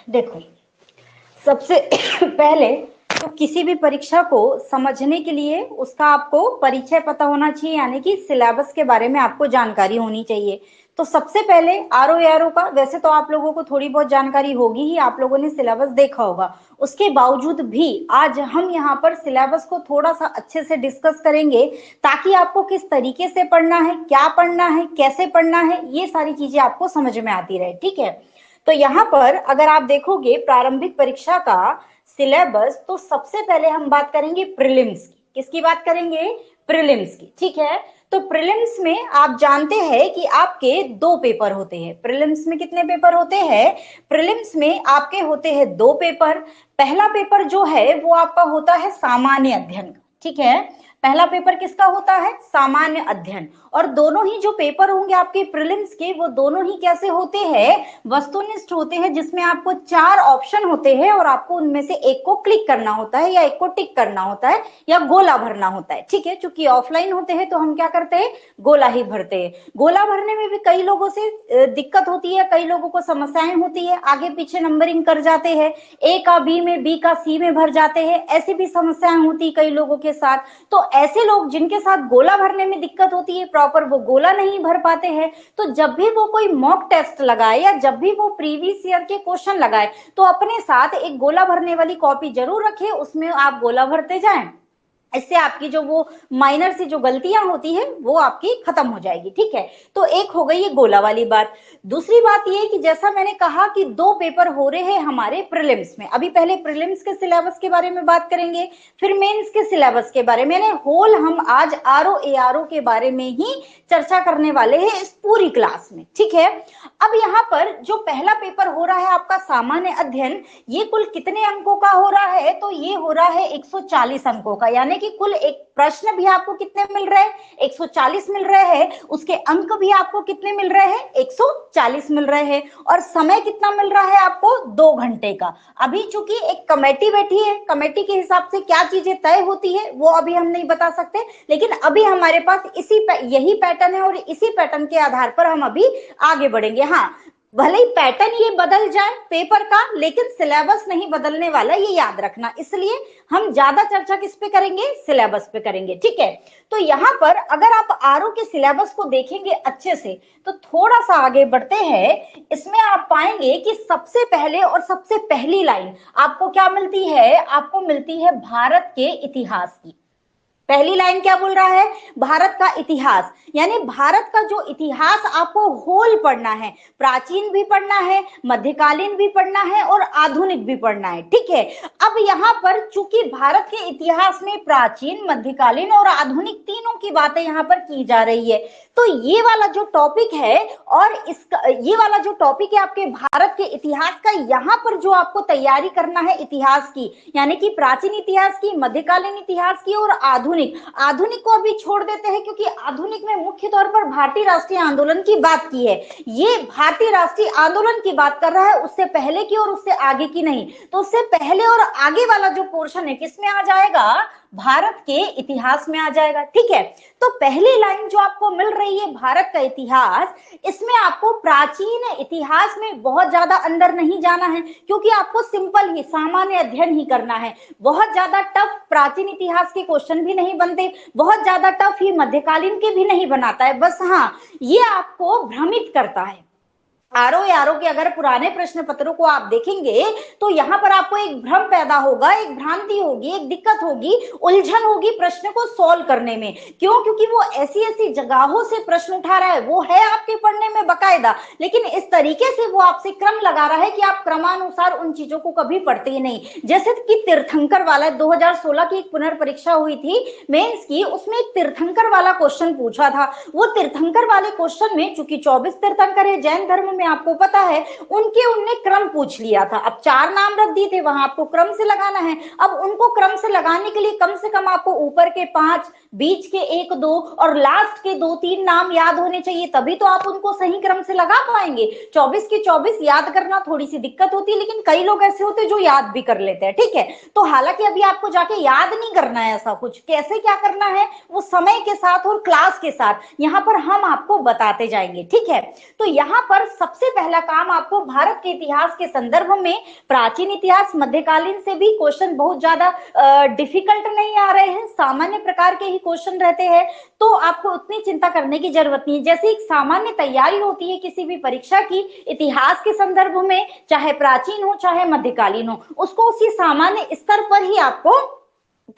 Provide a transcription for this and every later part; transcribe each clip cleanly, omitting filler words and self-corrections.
देखो, सबसे पहले तो किसी भी परीक्षा को समझने के लिए उसका आपको परिचय पता होना चाहिए, यानी कि सिलेबस के बारे में आपको जानकारी होनी चाहिए। तो सबसे पहले आरओ एआरओ का वैसे तो आप लोगों को थोड़ी बहुत जानकारी होगी ही, आप लोगों ने सिलेबस देखा होगा। उसके बावजूद भी आज हम यहाँ पर सिलेबस को थोड़ा सा अच्छे से डिस्कस करेंगे, ताकि आपको किस तरीके से पढ़ना है, क्या पढ़ना है, कैसे पढ़ना है, ये सारी चीजें आपको समझ में आती रहे। ठीक है, तो यहाँ पर अगर आप देखोगे प्रारंभिक परीक्षा का सिलेबस, तो सबसे पहले हम बात करेंगे प्रीलिम्स की। किसकी बात करेंगे? प्रीलिम्स की। ठीक है, तो प्रीलिम्स में आप जानते हैं कि आपके दो पेपर होते हैं। प्रीलिम्स में कितने पेपर होते हैं? प्रीलिम्स में आपके होते हैं दो पेपर। पहला पेपर जो है वो आपका होता है सामान्य अध्ययन का। ठीक है, पहला पेपर किसका होता है? सामान्य अध्ययन। और दोनों ही जो पेपर होंगे आपके प्रीलिम्स के, वो दोनों ही कैसे होते हैं? वस्तुनिष्ठ होते हैं, जिसमें आपको 4 ऑप्शन होते हैं और आपको उनमें से एक को क्लिक करना होता है, या एक को टिक करना होता है, या गोला भरना होता है। ठीक है, चूंकि ऑफलाइन होते हैं तो हम क्या करते हैं? गोला ही भरते हैं। गोला भरने में भी कई लोगों से दिक्कत होती है, कई लोगों को समस्याएं होती है, आगे पीछे नंबरिंग कर जाते हैं, ए का बी में, बी का सी में भर जाते हैं, ऐसी भी समस्याएं होती कई लोगों के साथ। तो ऐसे लोग जिनके साथ गोला भरने में दिक्कत होती है, प्रॉपर वो गोला नहीं भर पाते हैं, तो जब भी वो कोई मॉक टेस्ट लगाए या जब भी वो प्रीवियस ईयर के क्वेश्चन लगाए, तो अपने साथ एक गोला भरने वाली कॉपी जरूर रखें, उसमें आप गोला भरते जाएं। इससे आपकी जो वो माइनर सी जो गलतियां होती है वो आपकी खत्म हो जाएगी। ठीक है, तो एक हो गई ये गोला वाली बात। दूसरी बात ये कि जैसा मैंने कहा कि दो पेपर हो रहे हैं हमारे प्रीलिम्स में। अभी पहले प्रीलिम्स के सिलेबस के बारे में बात करेंगे, फिर मेंस के सिलेबस के बारे में। होल हम आज आरओ एआरओ के बारे में ही चर्चा करने वाले हैं इस पूरी क्लास में। ठीक है, अब यहाँ पर जो पहला पेपर हो रहा है आपका सामान्य अध्ययन, ये कुल कितने अंकों का हो रहा है? तो ये हो रहा है 140 अंकों का, यानी कि कुल एक प्रश्न भी आपको कितने मिल रहे हैं? 140 मिल रहे हैं। उसके अंक भी आपको कितने मिल रहे हैं? 140 मिल रहे हैं। और समय कितना मिल रहा है आपको? 2 घंटे का। अभी चूंकि एक कमेटी बैठी है, कमेटी के हिसाब से क्या चीजें तय होती है वो अभी हम नहीं बता सकते, लेकिन अभी हमारे पास यही पैटर्न है और इसी पैटर्न के आधार पर हम अभी आगे बढ़ेंगे। हाँ, भले ही पैटर्न ये बदल जाए पेपर का, लेकिन सिलेबस नहीं बदलने वाला, ये याद रखना। इसलिए हम ज्यादा चर्चा किस पे करेंगे? सिलेबस पे करेंगे। ठीक है, तो यहाँ पर अगर आप आरओ के सिलेबस को देखेंगे अच्छे से, तो थोड़ा सा आगे बढ़ते हैं, इसमें आप पाएंगे कि सबसे पहले और सबसे पहली लाइन आपको क्या मिलती है? आपको मिलती है भारत के इतिहास की। पहली लाइन क्या बोल रहा है? भारत का इतिहास, यानी भारत का जो इतिहास आपको होल पढ़ना है, प्राचीन भी पढ़ना है, मध्यकालीन भी पढ़ना है और आधुनिक भी पढ़ना है। ठीक है, अब यहाँ पर चूंकि भारत के इतिहास में प्राचीन, मध्यकालीन और आधुनिक तीनों की बातें यहाँ पर की जा रही है, तो ये वाला जो टॉपिक है और इसका ये वाला जो टॉपिक है आपके भारत के इतिहास का, यहाँ पर जो आपको तैयारी करना है इतिहास की, यानी कि प्राचीन इतिहास की, मध्यकालीन इतिहास की और आधुनिक को अभी छोड़ देते हैं, क्योंकि आधुनिक में मुख्य तौर पर भारतीय राष्ट्रीय आंदोलन की बात की है। ये भारतीय राष्ट्रीय आंदोलन की बात कर रहा है, उससे पहले की और उससे आगे की नहीं। तो उससे पहले और आगे वाला जो पोर्शन है किसमें आ जाएगा? भारत के इतिहास में आ जाएगा। ठीक है, तो पहली लाइन जो आपको मिल रही है भारत का इतिहास, इसमें आपको प्राचीन इतिहास में बहुत ज्यादा अंदर नहीं जाना है, क्योंकि आपको सिंपल ही सामान्य अध्ययन ही करना है। बहुत ज्यादा टफ प्राचीन इतिहास के क्वेश्चन भी नहीं बनते, बहुत ज्यादा टफ ही मध्यकालीन के भी नहीं बनाता है। बस हाँ, ये आपको भ्रमित करता है। आरओ आरओ के अगर पुराने प्रश्न पत्रों को आप देखेंगे, तो यहाँ पर आपको एक भ्रम पैदा होगा, एक भ्रांति होगी, एक दिक्कत होगी, उलझन होगी प्रश्न को सॉल्व करने में। क्यों? क्योंकि वो ऐसी ऐसी जगहों से प्रश्न उठा रहा है, वो है आपके पढ़ने में बकायदा, लेकिन इस तरीके से वो आपसे क्रम लगा रहा है कि आप क्रमानुसार उन चीजों को कभी पढ़ते ही नहीं। जैसे कि तीर्थंकर वाला 2016 की एक पुनर्परीक्षा हुई थी मेंस की, उसमें एक तीर्थंकर वाला क्वेश्चन पूछा था। वो तीर्थंकर वाले क्वेश्चन में चूंकि 24 तीर्थंकर है जैन धर्म में, आपको पता है, उनने क्रम पूछ लिया था। अब 4 नाम रख दिए थे, वहां आपको क्रम से लगाना है। अब उनको क्रम से लगाने के लिए कम से कम आपको ऊपर के 5, बीच के 1 2 और लास्ट के 2 3 नाम याद होने चाहिए, तभी तो आप उनको सही क्रम से लगा पाएंगे। 24 के 24 याद करना थोड़ी सी दिक्कत होती है, लेकिन कई लोग ऐसे होते हैं जो याद भी कर लेते हैं। ठीक है, तो हालांकि अभी आपको जाके याद नहीं करना है ऐसा कुछ, कैसे क्या करना है वो समय के साथ और क्लास के साथ यहाँ पर हम आपको बताते जाएंगे। ठीक है, तो यहाँ पर सबसे पहला काम आपको भारत के इतिहास के संदर्भ में प्राचीन इतिहास, मध्यकालीन से भी क्वेश्चन बहुत ज्यादा डिफिकल्ट नहीं आ रहे हैं, सामान्य प्रकार के ही क्वेश्चन रहते हैं, तो आपको उतनी चिंता करने की जरूरत नहीं है। जैसे एक सामान्य तैयारी होती है किसी भी परीक्षा की इतिहास के संदर्भ में, चाहे प्राचीन हो चाहे मध्यकालीन हो, उसको उसी सामान्य स्तर पर ही आपको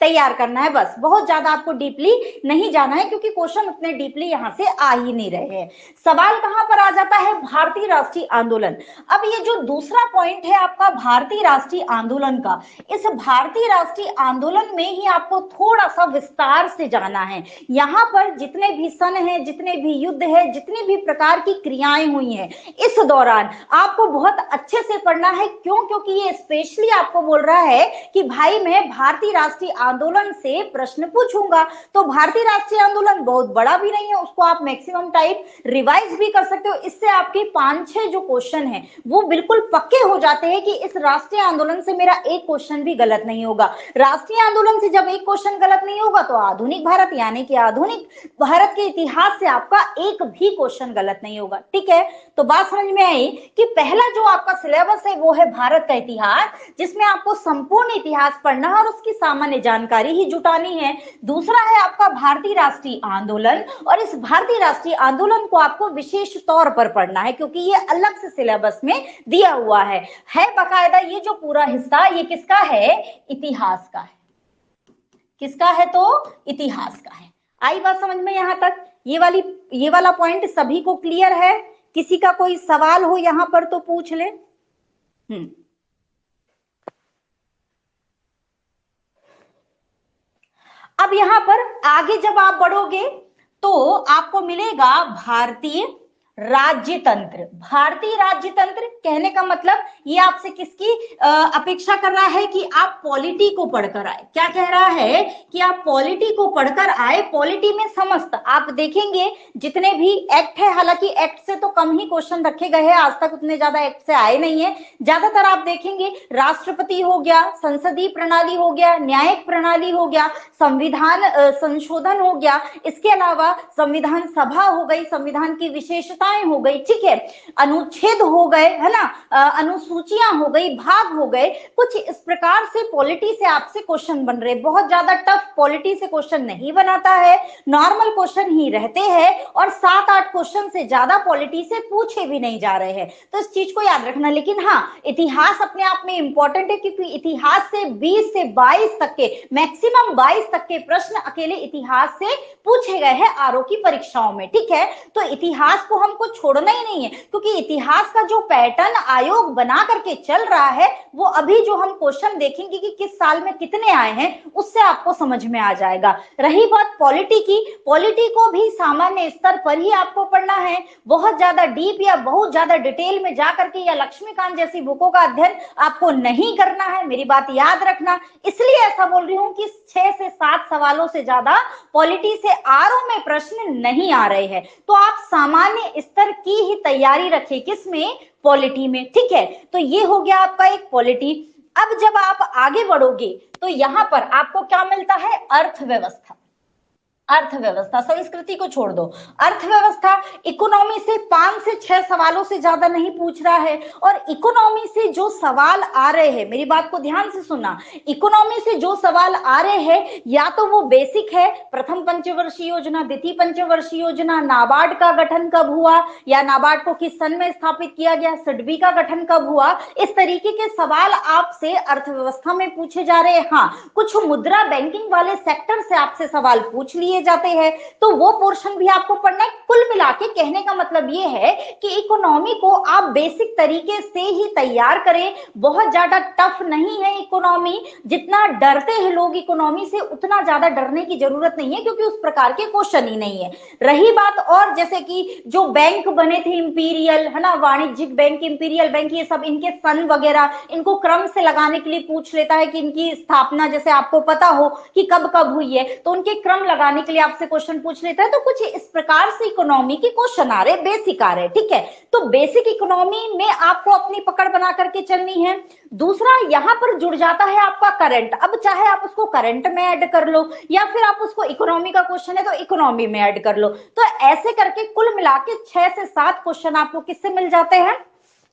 तैयार करना है, बस बहुत ज्यादा आपको डीपली नहीं जाना है, क्योंकि क्वेश्चन उतने डीपली यहां से आ ही नहीं रहे हैं। सवाल कहां पर आ जाता है, भारतीय राष्ट्रीय आंदोलन। अब ये जो दूसरा पॉइंट है आपका भारतीय राष्ट्रीय आंदोलन का, इस भारतीय राष्ट्रीय आंदोलन में ही आपको थोड़ा सा विस्तार से जाना है। यहाँ पर जितने भी सन है, जितने भी युद्ध है, जितने भी प्रकार की क्रियाएं हुई हैं इस दौरान, आपको बहुत अच्छे से पढ़ना है। क्यों? क्योंकि ये स्पेशली आपको बोल रहा है कि भाई मैं भारतीय राष्ट्रीय आंदोलन से प्रश्न पूछूंगा। तो भारतीय राष्ट्रीय आंदोलन बहुत बड़ा भी नहीं है, उसको आप मैक्सिमम टाइम रिवाइज भी कर सकते हो। इससे आपके 5-6 जो क्वेश्चन हैं वो बिल्कुल पक्के हो जाते हैं कि इस राष्ट्रीय आंदोलन से मेरा एक क्वेश्चन भी गलत नहीं होगा। राष्ट्रीय आंदोलन से जब एक क्वेश्चन गलत नहीं होगा तो आधुनिक भारत यानी कि आधुनिक भारत के इतिहास से आपका एक भी क्वेश्चन गलत नहीं होगा। ठीक है, तो बात समझ में आई कि पहला जो आपका सिलेबस है वो है भारत का इतिहास, जिसमें आपको संपूर्ण इतिहास पढ़ना है और उसकी सामान्य जानकारी ही जुटानी है। दूसरा है आपका भारतीय राष्ट्रीय आंदोलन, और इस भारतीय राष्ट्रीय आंदोलन को आपको विशेष तौर पर पढ़ना है क्योंकि ये अलग से सिलेबस में दिया हुआ है बकायदा। ये जो पूरा हिस्सा ये किसका है, इतिहास का है। किसका है? तो इतिहास का है। आई बात समझ में यहां तक? ये वाला पॉइंट सभी को क्लियर है? किसी का कोई सवाल हो यहां पर तो पूछ ले। अब यहां पर आगे जब आप बढ़ोगे तो आपको मिलेगा भारतीय राज्य तंत्र। भारतीय राज्य तंत्र कहने का मतलब ये आपसे किसकी अपेक्षा कर रहा है कि आप पॉलिटी को पढ़कर आए। क्या कह रहा है कि आप पॉलिटी को पढ़कर आए। पॉलिटी में समस्त आप देखेंगे जितने भी एक्ट है, हालांकि एक्ट से तो कम ही क्वेश्चन रखे गए हैं, आज तक उतने ज्यादा एक्ट से आए नहीं है। ज्यादातर आप देखेंगे राष्ट्रपति हो गया, संसदीय प्रणाली हो गया, न्यायिक प्रणाली हो गया, संविधान संशोधन हो गया, इसके अलावा संविधान सभा हो गई, संविधान की विशेषता हो गई, ठीक है, अनुच्छेद हो गए, है ना, अनुसूचियां हो गई, भाग हो गए। कुछ इस प्रकार से पॉलिटी से आपसे क्वेश्चन बन रहे। बहुत ज्यादा टफ पॉलिटी से क्वेश्चन नहीं बनाता है, नॉर्मल क्वेश्चन ही रहते हैं और 7-8 क्वेश्चन से ज्यादा पॉलिटी से पूछे भी नहीं जा रहे हैं। तो इस चीज को याद रखना। लेकिन हाँ, इतिहास अपने आप में इंपॉर्टेंट है क्योंकि इतिहास से 20 से 22 तक के, मैक्सिमम 22 तक के प्रश्न अकेले इतिहास से पूछे गए हैं आरओ की परीक्षाओं में। ठीक है, तो इतिहास को हमको छोड़ना ही नहीं है क्योंकि इतिहास का जो पैटर्न आयोग बना करके चल रहा है वो अभी जो हम क्वेश्चन देखेंगे कि किस साल में कितने आए हैं उससे आपको समझ में आ जाएगा। रही बात पॉलिटी की, पॉलिटी को भी सामान्य स्तर पर ही आपको पढ़ना है। बहुत ज्यादा डीप या बहुत ज्यादा डिटेल में जाकर के या लक्ष्मीकांत जैसी बुकों का अध्ययन आपको नहीं करना है, मेरी बात याद रखना। इसलिए ऐसा बोल रही हूं कि 6 से 7 सवालों से ज्यादा पॉलिटी से आरओ में प्रश्न नहीं आ रहे हैं। तो आप सामान्य स्तर की ही तैयारी रखें, किसमें? पॉलिटी में। ठीक है, तो ये हो गया आपका एक पॉलिटी। अब जब आप आगे बढ़ोगे तो यहां पर आपको क्या मिलता है? अर्थव्यवस्था। अर्थव्यवस्था, संस्कृति को छोड़ दो, अर्थव्यवस्था इकोनॉमी से 5 से 6 सवालों से ज्यादा नहीं पूछ रहा है। और इकोनॉमी से जो सवाल आ रहे हैं, मेरी बात को ध्यान से सुनना, इकोनॉमी से जो सवाल आ रहे हैं या तो वो बेसिक है, प्रथम पंचवर्षीय योजना, द्वितीय पंचवर्षीय योजना, नाबार्ड का गठन कब हुआ या नाबार्ड को किस सन में स्थापित किया गया, सिडबी का गठन कब हुआ, इस तरीके के सवाल आपसे अर्थव्यवस्था में पूछे जा रहे हैं। हाँ, कुछ मुद्रा बैंकिंग वाले सेक्टर से आपसे सवाल पूछ लिए जाते हैं, तो वो पोर्शन भी आपको पढ़ना है। कुल मिला के कहने का मतलब ये है कि इकोनॉमी को आप बेसिक तरीके से ही तैयार करें। बहुत ज्यादा टफ नहीं है इकोनॉमी, जितना डरते हैं लोग इकोनॉमी से उतना ज्यादा डरने की जरूरत नहीं है क्योंकि उस प्रकार के क्वेश्चन ही नहीं है। रही बात और जैसे कि जो बैंक बने थे इंपीरियल, है ना, वाणिज्यिक बैंक, इंपीरियल बैंक, ये सब इनके सन वगैरह इनको क्रम से लगाने के लिए पूछ लेता है कि इनकी स्थापना जैसे आपको पता हो कि कब कब हुई है, तो उनके क्रम लगाने के लिए आपसे क्वेश्चन पूछ लेता है। तो कुछ इस प्रकार से इकोनॉमी के क्वेश्चन आ रहे, बेसिक आ रहे, ठीक है। तो बेसिक इकोनॉमी में आपको अपनी पकड़ बना करके चलनी है। दूसरा यहाँ पर जुड़ जाता है आपका करंट। अब चाहे आप उसको करंट में ऐड कर लो या फिर आप उसको इकोनॉमी का क्वेश्चन है तो इकोनॉमी में ऐड कर लो। तो ऐसे करके कुल मिला के 6 से 7 क्वेश्चन आपको किससे मिल जाते हैं,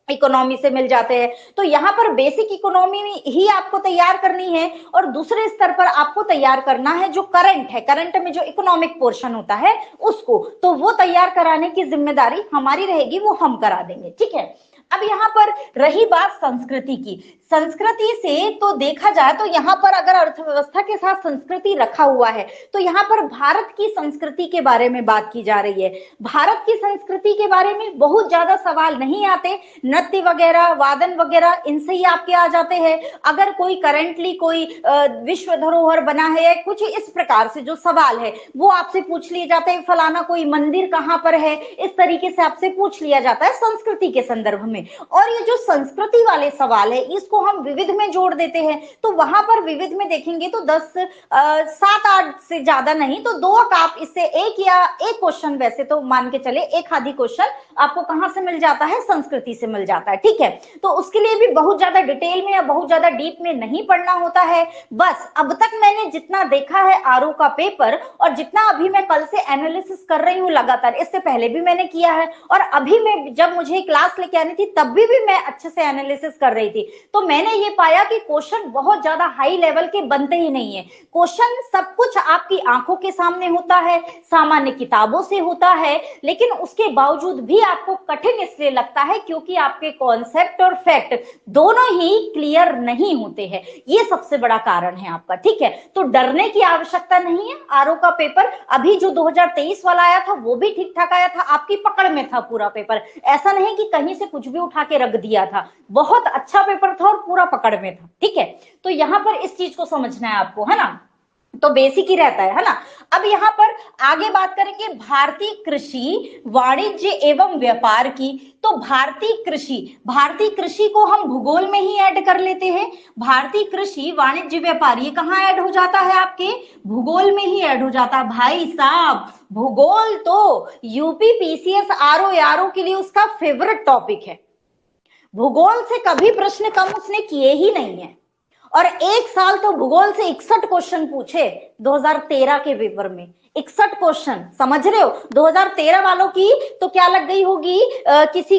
इकोनॉमी से मिल जाते हैं। तो यहाँ पर बेसिक इकोनॉमी ही आपको तैयार करनी है और दूसरे स्तर पर आपको तैयार करना है जो करंट है, करंट में जो इकोनॉमिक पोर्शन होता है उसको, तो वो तैयार कराने की जिम्मेदारी हमारी रहेगी, वो हम करा देंगे, ठीक है। अब यहाँ पर रही बात संस्कृति की, संस्कृति से तो देखा जाए तो यहाँ पर अगर अर्थव्यवस्था के साथ संस्कृति रखा हुआ है तो यहाँ पर भारत की संस्कृति के बारे में बात की जा रही है। भारत की संस्कृति के बारे में बहुत ज्यादा सवाल नहीं आते, नृत्य वगैरह, वादन वगैरह इनसे ही आपके आ जाते हैं। अगर कोई करेंटली कोई विश्व धरोहर बना है, कुछ इस प्रकार से जो सवाल है वो आपसे पूछ लिए जाते हैं, फलाना कोई मंदिर कहाँ पर है, इस तरीके से आपसे पूछ लिया जाता है संस्कृति के संदर्भ में। और ये जो संस्कृति वाले सवाल है इसको हम विविध में जोड़ देते हैं, तो वहां पर विविध में देखेंगे तो 7-8 से ज्यादा नहीं तो 2 आप इससे एक या एक क्वेश्चन, वैसे तो मान के चले एक आधी क्वेश्चन आपको कहां से मिल जाता है, संस्कृति से मिल जाता है, ठीक है। तो उसके लिए भी बहुत ज्यादा डिटेल में या बहुत ज्यादा डीप में नहीं पढ़ना होता है। बस अब तक मैंने जितना देखा है आरओ का पेपर और जितना अभी मैं कल से एनालिसिस कर रही हूँ लगातार, इससे पहले भी मैंने किया है और अभी मैं जब मुझे क्लास लेके आनी थी तब भी मैं अच्छे से एनालिसिस कर रही थी, तो मैंने ये पाया कि क्वेश्चन बहुत ज्यादा हाई लेवल के बनते ही नहीं है। क्वेश्चन सब कुछ आपकी आंखों के सामने होता है, सामान्य किताबों से होता है, लेकिन उसके बावजूद भी आपको कठिन इसलिए लगता है क्योंकि आपके कॉन्सेप्ट और फैक्ट दोनों ही क्लियर नहीं होते हैं। ये सबसे बड़ा कारण है आपका, ठीक है। तो डरने की आवश्यकता नहीं है। आरओ का पेपर अभी जो 2023 वाला आया था वो भी ठीक ठाक आया था, आपकी पकड़ में था पूरा पेपर, ऐसा नहीं कि कहीं से कुछ भी उठा के रख दिया था, बहुत अच्छा पेपर था और पूरा पकड़ में था, ठीक है। तो यहाँ पर इस चीज को समझना है आपको, है ना। तो बेसिक ही रहता है ना। अब यहाँ पर आगे बात करेंगे भारतीय कृषि, वाणिज्य एवं व्यापार की। तो भारतीय कृषि को हम भूगोल में ही ऐड कर लेते हैं। भारतीय कृषि, वाणिज्य, व्यापार ये कहाँ ऐड हो जाता है, आपके भूगोल में ही ऐड हो जाता है। भाई साहब भूगोल तो यूपी पीसीएस आरओ के लिए उसका फेवरेट टॉपिक है। भूगोल से कभी प्रश्न कम उसने किए ही नहीं है और एक साल तो भूगोल से 61 क्वेश्चन पूछे 2013 के पेपर में, 61 क्वेश्चन, समझ रहे हो। 2013 वालों की तो क्या लग गई होगी, किसी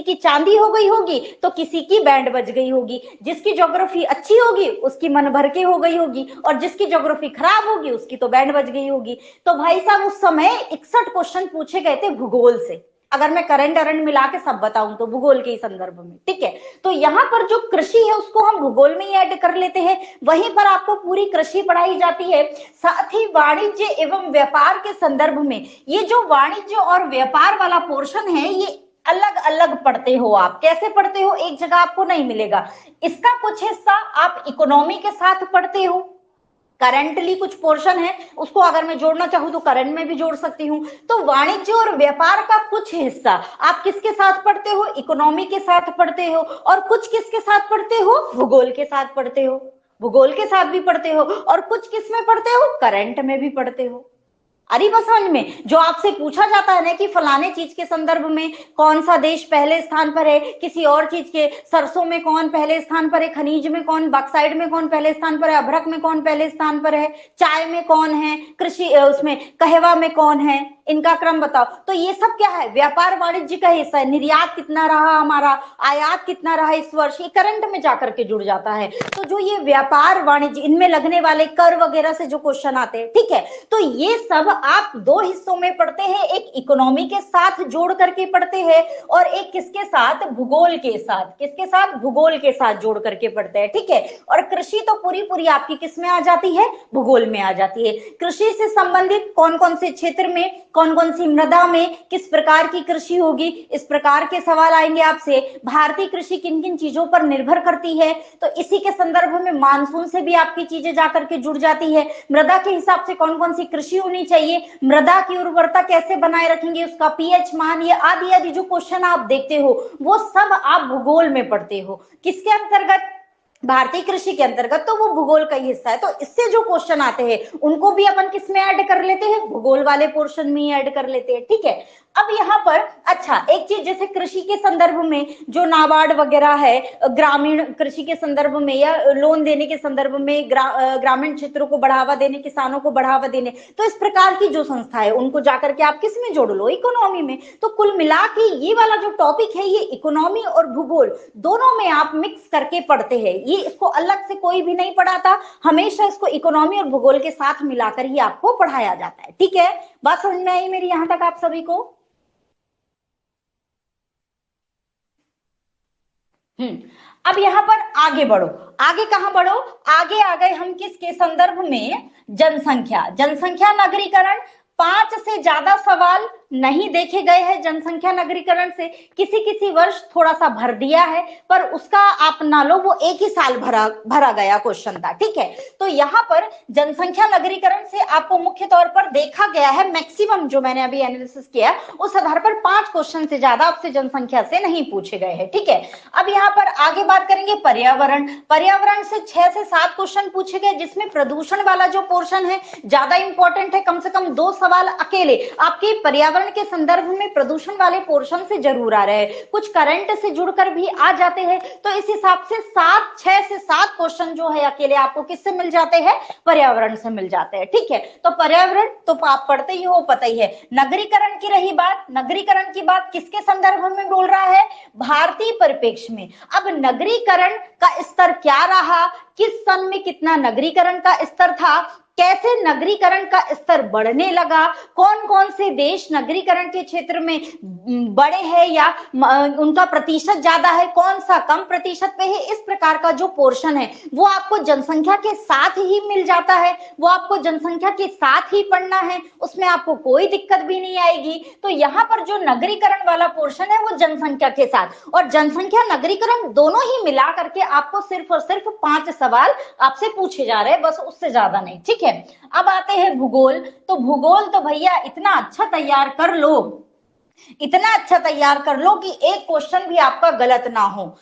की चांदी हो गई होगी तो किसी की बैंड बज गई होगी, जिसकी ज्योग्राफी अच्छी होगी उसकी मन भर के हो गई होगी और जिसकी ज्योग्राफी खराब होगी उसकी तो बैंड बज गई होगी। तो भाई साहब उस समय 61 क्वेश्चन पूछे गए थे भूगोल से, अगर मैं करंट मिला के सब बताऊं तो भूगोल के संदर्भ में, ठीक है। तो यहाँ पर जो कृषि है उसको हम भूगोल में ही ऐड कर लेते हैं, वहीं पर आपको पूरी कृषि पढ़ाई जाती है। साथ ही वाणिज्य एवं व्यापार के संदर्भ में ये जो वाणिज्य और व्यापार वाला पोर्शन है ये अलग अलग पढ़ते हो आप। कैसे पढ़ते हो, एक जगह आपको नहीं मिलेगा। इसका कुछ हिस्सा आप इकोनॉमी के साथ पढ़ते हो, करंटली कुछ पोर्शन है उसको अगर मैं जोड़ना चाहूं तो करंट में भी जोड़ सकती हूँ। तो वाणिज्य और व्यापार का कुछ हिस्सा आप किसके साथ पढ़ते हो, इकोनॉमी के साथ पढ़ते हो, और कुछ किसके साथ पढ़ते हो, भूगोल के साथ पढ़ते हो। भूगोल के साथ भी पढ़ते हो और कुछ किस में पढ़ते हो, करंट में भी पढ़ते हो। अरे बस समझ में, जो आपसे पूछा जाता है ना कि फलाने चीज के संदर्भ में कौन सा देश पहले स्थान पर है, किसी और चीज के सरसों में कौन पहले स्थान पर है, खनिज में कौन, बॉक्साइट में कौन पहले स्थान पर है, अभ्रक में कौन पहले स्थान पर है, चाय में कौन है, कृषि उसमें कहवा में कौन है, इनका क्रम बताओ। तो ये सब क्या है, व्यापार वाणिज्य का हिस्सा है। निर्यात कितना रहा हमारा, आयात कितना रहा इस वर्ष, ये करंट में जाकर के जुड़ जाता है। तो जो ये व्यापार वाणिज्य, इनमें लगने वाले कर वगैरह से जो क्वेश्चन आते हैं, ठीक है। तो ये सब आप 2 हिस्सों में पढ़ते हैं, एक इकोनॉमी के साथ जोड़ करके पढ़ते हैं और एक किसके साथ, भूगोल के साथ। किसके साथ, भूगोल के साथ जोड़ करके पढ़ते हैं, ठीक है। और कृषि तो पूरी पूरी आपकी किस में आ जाती है, भूगोल में आ जाती है। कृषि से संबंधित कौन कौन से क्षेत्र में, कौन कौन सी मृदा में किस प्रकार की कृषि होगी, इस प्रकार के सवाल आएंगे आपसे। भारतीय कृषि किन किन चीजों पर निर्भर करती है, तो इसी के संदर्भ में मानसून से भी आपकी चीजें जाकर के जुड़ जाती है। मृदा के हिसाब से कौन कौन सी कृषि होनी चाहिए, मृदा की उर्वरता कैसे बनाए रखेंगे, उसका पीएच मान, ये आदि आदि जो क्वेश्चन आप देखते हो वो सब आप भूगोल में पढ़ते हो। किसके अंतर्गत, भारतीय कृषि के अंतर्गत, तो वो भूगोल का ही हिस्सा है। तो इससे जो क्वेश्चन आते हैं उनको भी अपन किस में ऐड कर लेते हैं, भूगोल वाले पोर्शन में ही ऐड कर लेते हैं। ठीक है, अब यहाँ पर अच्छा एक चीज, जैसे कृषि के संदर्भ में जो नाबार्ड वगैरह है, ग्रामीण कृषि के संदर्भ में या लोन देने के संदर्भ में ग्रामीण क्षेत्रों को बढ़ावा देने, किसानों को बढ़ावा देने, तो इस प्रकार की जो संस्था है उनको जाकर के आप किस में जोड़ लो, इकोनॉमी में। तो कुल मिला के ये वाला जो टॉपिक है ये इकोनॉमी और भूगोल दोनों में आप मिक्स करके पढ़ते हैं। ये इसको अलग से कोई भी नहीं पढ़ाता, हमेशा इसको इकोनॉमी और भूगोल के साथ मिलाकर ही आपको पढ़ाया जाता है। ठीक है, बात समझ में आई मेरी यहां तक आप सभी को? अब यहां पर आगे बढ़ो, आगे कहां बढ़ो, आगे आ गए हम किसके संदर्भ में, जनसंख्या। जनसंख्या नगरीकरण, 5 से ज्यादा सवाल नहीं देखे गए हैं जनसंख्या नगरीकरण से। किसी किसी वर्ष थोड़ा सा भर दिया है, पर उसका आप ना लो, वो एक ही साल भरा गया क्वेश्चन था। ठीक है, तो यहाँ पर जनसंख्या नगरीकरण से आपको मुख्य तौर पर देखा गया है, मैक्सिमम जो मैंने अभी एनालिसिस किया उस आधार पर 5 क्वेश्चन से ज्यादा आपसे जनसंख्या से नहीं पूछे गए हैं। ठीक है, अब यहाँ पर आगे बात करेंगे पर्यावरण। पर्यावरण से 6 से 7 क्वेश्चन पूछे गए, जिसमें प्रदूषण वाला जो पोर्शन है ज्यादा इंपॉर्टेंट है। कम से कम 2 सवाल अकेले आपके पर्यावरण के संदर्भ में प्रदूषण वाले पोर्शन से जरूर आ रहे हैं, कुछ करंट से जुड़कर भी आ जाते हैं। तो इस हिसाब से 6 से 7 क्वेश्चन जो है अकेले आपको किससे मिल जाते हैं, पर्यावरण से मिल जाते हैं। ठीक है, तो पर्यावरण तो आप पढ़ते ही हो, पता ही है। नगरीकरण की रही बात, नगरीकरण की बात किसके संदर्भ में बोल रहा है, भारतीय परिप्रेक्ष्य में। अब नगरीकरण का स्तर क्या रहा, किस सन में कितना नगरीकरण का स्तर था, कैसे नगरीकरण का स्तर बढ़ने लगा, कौन कौन से देश नगरीकरण के क्षेत्र में बड़े हैं या उनका प्रतिशत ज्यादा है, कौन सा कम प्रतिशत पे है, इस प्रकार का जो पोर्शन है वो आपको जनसंख्या के साथ ही मिल जाता है, वो आपको जनसंख्या के साथ ही पढ़ना है, उसमें आपको कोई दिक्कत भी नहीं आएगी। तो यहाँ पर जो नगरीकरण वाला पोर्शन है वो जनसंख्या के साथ और जनसंख्या नगरीकरण दोनों ही मिला करके आपको सिर्फ और सिर्फ 5 सवाल आपसे पूछे जा रहे हैं, बस उससे ज्यादा नहीं। ठीक है, अब आते हैं भूगोल। तो भूगोल तो भैया इतना अच्छा तैयार कर लो, इतना अच्छा तैयार कर लो कि एक क्वेश्चन भी आपका गलत ना हो।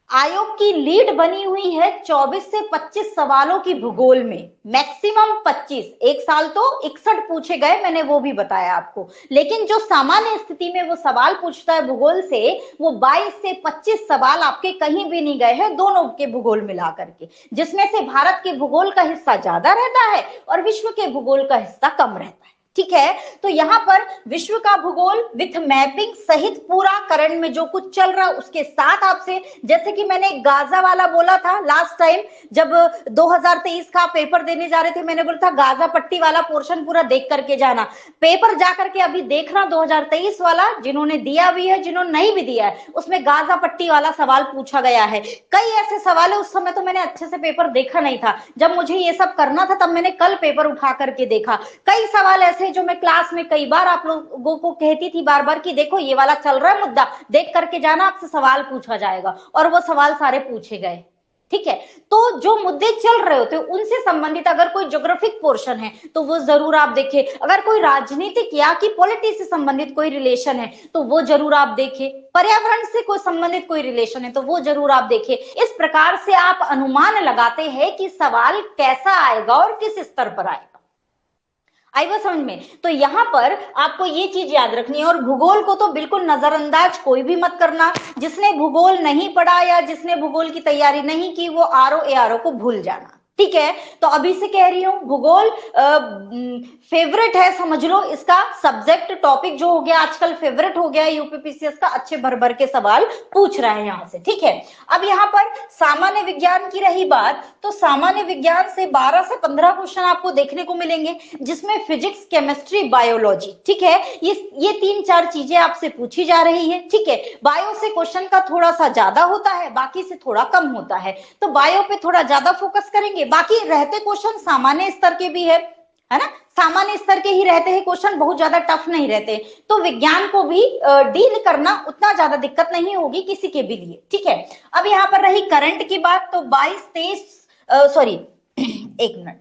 आयोग की लीड बनी हुई है 24 से 25 सवालों की भूगोल में, मैक्सिमम 25। एक साल तो 61 पूछे गए, मैंने वो भी बताया आपको, लेकिन जो सामान्य स्थिति में वो सवाल पूछता है भूगोल से, वो 22 से 25 सवाल आपके कहीं भी नहीं गए हैं, दोनों के भूगोल मिला करके, जिसमें से भारत के भूगोल का हिस्सा ज्यादा रहता है और विश्व के भूगोल का हिस्सा कम रहता है। ठीक है, तो यहां पर विश्व का भूगोल विथ मैपिंग सहित पूरा करंट में जो कुछ चल रहा है उसके साथ आपसे, जैसे कि मैंने गाजा वाला बोला था लास्ट टाइम जब 2023 का पेपर देने जा रहे थे, मैंने बोला था गाजा पट्टी वाला पोर्शन पूरा देख करके जाना। पेपर जा करके अभी देखना 2023 वाला, जिन्होंने दिया भी है जिन्होंने नहीं भी दिया है, उसमें गाजा पट्टी वाला सवाल पूछा गया है। कई ऐसे सवाल है, उस समय तो मैंने अच्छे से पेपर देखा नहीं था, जब मुझे ये सब करना था तब मैंने कल पेपर उठा करके देखा। कई सवाल ऐसे जो मैं क्लास में कई बार आप लोगों को कहती थी बार बार कि देखो ये वाला चल रहा है मुद्दा, देख करके जाना, आपसे सवाल पूछा जाएगा, और वो सवाल सारे पूछे गए। ठीक है, तो जो मुद्दे चल रहे होते हैं उनसे संबंधित अगर कोई ज्योग्राफिक पोर्शन है तो वो जरूर आप देखिए, अगर कोई राजनीतिक या कि पॉलिटिक्स से संबंधित कोई रिलेशन है तो वो जरूर आप देखिए, पर्यावरण से कोई संबंधित कोई रिलेशन है तो वो जरूर आप देखिए। इस प्रकार से आप अनुमान लगाते हैं कि सवाल कैसा आएगा और किस स्तर पर आएगा। आई वो समझ में? तो यहां पर आपको ये चीज याद रखनी है, और भूगोल को तो बिल्कुल नजरअंदाज कोई भी मत करना। जिसने भूगोल नहीं पढ़ा या जिसने भूगोल की तैयारी नहीं की वो आरओ एआरओ को भूल जाना। ठीक है, तो अभी से कह रही हूं भूगोल फेवरेट है, समझ लो इसका सब्जेक्ट टॉपिक जो हो गया आजकल फेवरेट हो गया है यूपीपीसीएस का, अच्छे भर भर के सवाल पूछ रहा है यहां से। ठीक है, अब यहाँ पर सामान्य विज्ञान की रही बात, तो सामान्य विज्ञान से 12 से 15 क्वेश्चन आपको देखने को मिलेंगे, जिसमें फिजिक्स, केमिस्ट्री, बायोलॉजी। ठीक है, ये 3-4 चीजें आपसे पूछी जा रही है। ठीक है, बायो से क्वेश्चन का थोड़ा सा ज्यादा होता है, बाकी से थोड़ा कम होता है, तो बायो पे थोड़ा ज्यादा फोकस करेंगे। बाकी रहते क्वेश्चन सामान्य स्तर के भी है ना, सामान्य स्तर के ही रहते हैं क्वेश्चन, बहुत ज्यादा टफ नहीं रहते, तो विज्ञान को भी डील करना उतना ज्यादा दिक्कत नहीं होगी किसी के भी लिए। ठीक है, अब यहाँ पर रही करंट की बात, तो एक मिनट,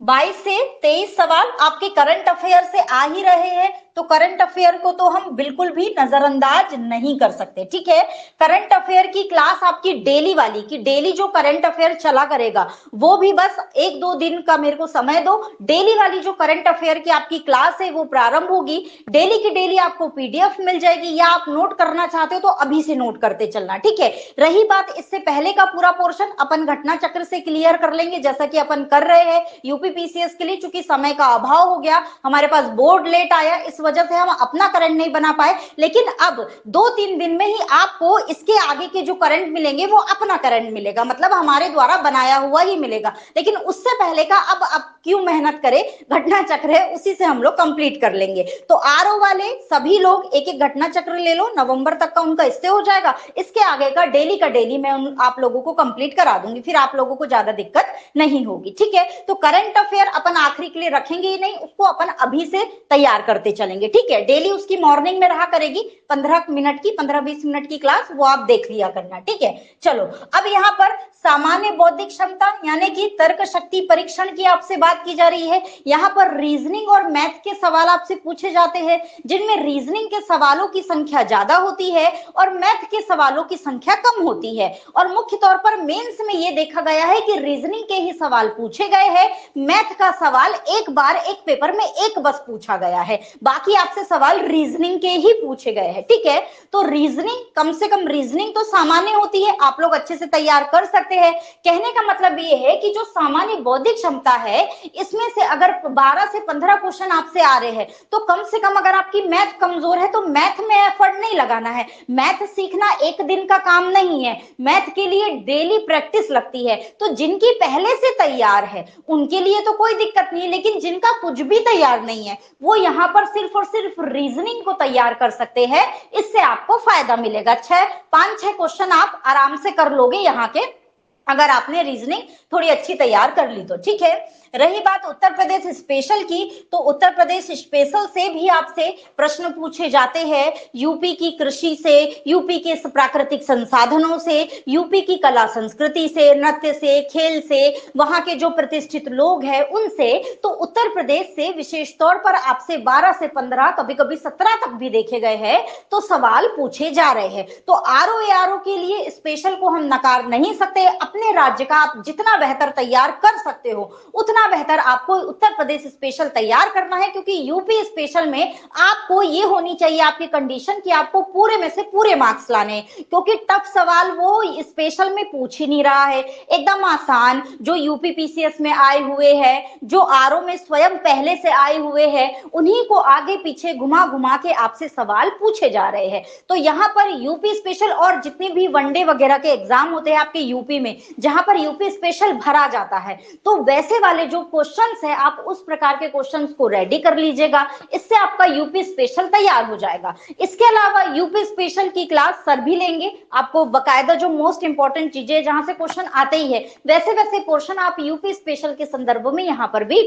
22 से 23 सवाल आपके करंट अफेयर से आ ही रहे हैं, तो करंट अफेयर को तो हम बिल्कुल भी नजरअंदाज नहीं कर सकते, ठीक है। करंट अफेयर की क्लास आपकी डेली वाली की डेली जो करंट अफेयर चला करेगा वो भी बस 1-2 दिन का मेरे को समय दो। डेली वाली जो करंट अफेयर की आपकी क्लास है वो प्रारंभ होगी, डेली की डेली आपको पीडीएफ मिल जाएगी, या आप नोट करना चाहते हो तो अभी से नोट करते चलना, ठीक है। रही बात इससे पहले का पूरा पोर्शन अपन घटना चक्र से क्लियर कर लेंगे, जैसा कि अपन कर रहे हैं यूपीपीसीएस के लिए। चूंकि समय का अभाव हो गया, हमारे पास बोर्ड लेट आया, इस वजह से हम अपना करंट नहीं बना पाए, लेकिन अब 2-3 दिन में ही आपको इसके आगे के जो करंट मिलेंगे वो अपना करंट मिलेगा, मतलब हमारे द्वारा बनाया हुआ ही मिलेगा। लेकिन उससे पहले का अब क्यों मेहनत करें, घटना चक्र है उसी से हम लोग कंप्लीट कर लेंगे। तो आरओ वाले सभी लोग एक एक घटना चक्र ले लो, नवंबर तक का उनका इससे हो जाएगा। इसके आगे का डेली मैं आप लोगों को कंप्लीट करा दूंगी, फिर आप लोगों को ज्यादा दिक्कत नहीं होगी, ठीक है। तो करंट अफेयर अपन आखिरी के लिए रखेंगे ही नहीं, उसको अपन अभी से तैयार करते चलेंगे, ठीक है। डेली उसकी मॉर्निंग में रहा करेगी 15 मिनट की, 15-20 मिनट की क्लास, वो आप देख लिया करना, ठीक है। चलो अब यहाँ पर सामान्य बौद्धिक क्षमता यानी कि तर्क शक्ति परीक्षण की आपसे बात की जा रही है। यहाँ पर रीजनिंग और मैथ के सवाल आपसे पूछे जाते हैं, जिनमें रीजनिंग के सवालों की संख्या ज्यादा होती है और मैथ के सवालों की संख्या कम होती है। और मुख्य तौर पर मेंस में यह देखा गया है कि रीजनिंग के ही सवाल पूछे गए हैं, मैथ का सवाल एक बार एक पेपर में एक बस पूछा गया है, बाकी आपसे सवाल रीजनिंग के ही पूछे गए हैं, ठीक है। तो रीजनिंग, कम से कम रीजनिंग तो सामान्य होती है, आप लोग अच्छे से तैयार कर सकते हैं। कहने का मतलब ये है कि जो सामान्य बौद्धिक क्षमता है, इसमें से अगर 12 से 15 क्वेश्चन आपसे आ रहे हैं, तो कम से कम अगर आपकी मैथ कमजोर है तो मैथ में एफर्ट नहीं लगाना है। मैथ सीखना एक दिन का काम नहीं है, मैथ के लिए डेली प्रैक्टिस लगती है। तो जिनकी पहले से तैयार है उनके लिए तो कोई दिक्कत नहीं है, लेकिन जिनका कुछ भी तैयार नहीं है वो यहाँ पर सिर्फ और सिर्फ रीजनिंग को तैयार कर सकते हैं, इससे आपको फायदा मिलेगा। 5-6 क्वेश्चन आप आराम से कर लोगे यहाँ के, अगर आपने रीजनिंग थोड़ी अच्छी तैयार कर ली तो, ठीक है। रही बात उत्तर प्रदेश स्पेशल की, तो उत्तर प्रदेश स्पेशल से भी आपसे प्रश्न पूछे जाते हैं, यूपी की कृषि से, यूपी के प्राकृतिक संसाधनों से, यूपी की कला संस्कृति से, नृत्य से, खेल से, वहां के जो प्रतिष्ठित लोग हैं उनसे। तो उत्तर प्रदेश से विशेष तौर पर आपसे 12 से 15, कभी कभी 17 तक भी देखे गए हैं, तो सवाल पूछे जा रहे हैं। तो आरओ के लिए स्पेशल को हम नकार नहीं सकते। अपने राज्य का आप जितना बेहतर तैयार कर सकते हो उतना बेहतर आपको उत्तर प्रदेश स्पेशल तैयार करना है, क्योंकि यूपी स्पेशल में आपको ये होनी चाहिए आपकी कंडीशन कि आपको पूरे में से पूरे मार्क्स लाने हैं, क्योंकि टफ सवाल वो स्पेशल में पूछ ही नहीं रहा है। एकदम आसान जो यूपी पीसीएस में आए हुए हैं, जो आरओ में स्वयं पहले से आए हुए हैं, उन्हीं को आगे पीछे घुमा घुमा के आपसे सवाल पूछे जा रहे हैं। तो यहाँ पर यूपी स्पेशल और जितने भी वनडे वगैरह के एग्जाम होते हैं आपके यूपी में, जहां पर यूपी स्पेशल भरा जाता है, तो वैसे वाले जो क्वेश्चंस है आप उस प्रकार के क्वेश्चंस को रेडी कर लीजिएगा, इससे आपका यूपी स्पेशल तैयार हो जाएगा। इसके अलावा यूपी स्पेशल की क्लास सर भी लेंगे, आपको बकायदा जो मोस्ट इंपॉर्टेंट चीजें जहां से क्वेश्चन आते ही है वैसे वैसे पोर्शन आप यूपी स्पेशल के संदर्भ में यहाँ पर भी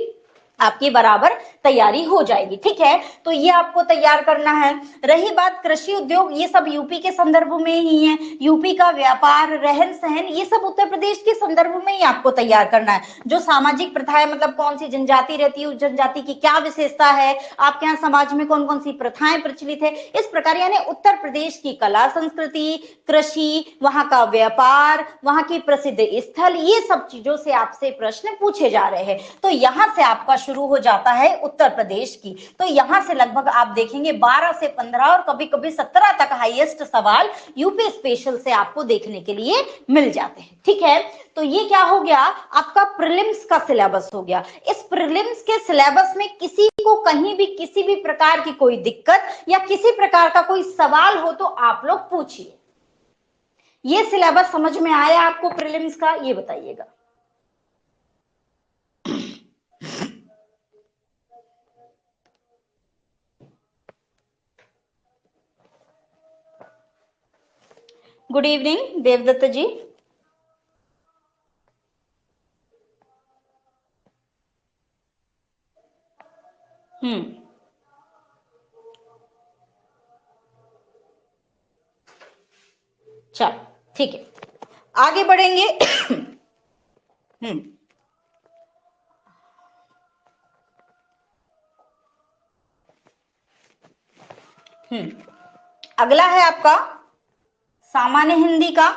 आपकी बराबर तैयारी हो जाएगी, ठीक है। तो ये आपको तैयार करना है। रही बात कृषि उद्योग, ये सब यूपी के संदर्भ में ही है, यूपी का व्यापार, रहन सहन, ये सब उत्तर प्रदेश के संदर्भ में ही आपको तैयार करना है। जो सामाजिक प्रथाएं, मतलब कौन सी जनजाति रहती है, उस जनजाति की क्या विशेषता है, आपके यहाँ समाज में कौन कौन सी प्रथाएं प्रचलित है, इस प्रकार यानी उत्तर प्रदेश की कला संस्कृति, कृषि, वहां का व्यापार, वहां की प्रसिद्ध स्थल, ये सब चीजों से आपसे प्रश्न पूछे जा रहे हैं। तो यहां से आपका शुरू हो जाता है उत्तर प्रदेश की। तो यहां से लगभग आप देखेंगे 12 से 15 और कभी कभी 17 तक हाईएस्ट सवाल यूपी स्पेशल से आपको देखने के लिए मिल जाते हैं, ठीक है। तो ये क्या हो गया, आपका प्रीलिम्स का सिलेबस हो गया। इस प्रीलिम्स के सिलेबस में किसी को कहीं भी किसी भी प्रकार की कोई दिक्कत या किसी प्रकार का कोई सवाल हो तो आप लोग पूछिए। ये सिलेबस समझ में आया आपको प्रीलिम्स का, ये बताइएगा। गुड इवनिंग देवदत्त जी। चलो ठीक है, आगे बढ़ेंगे। अगला है आपका सामान्य हिंदी का,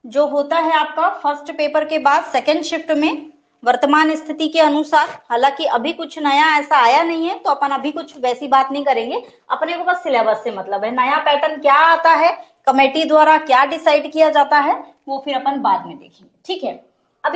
जो होता है आपका फर्स्ट पेपर के बाद सेकंड शिफ्ट में वर्तमान स्थिति के अनुसार। हालांकि अभी कुछ नया ऐसा आया नहीं है, तो अपन अभी कुछ वैसी बात नहीं करेंगे, अपने को बस सिलेबस से मतलब है। नया पैटर्न क्या आता है, कमेटी द्वारा क्या डिसाइड किया जाता है, वो फिर अपन बाद में देखेंगे, ठीक है। अब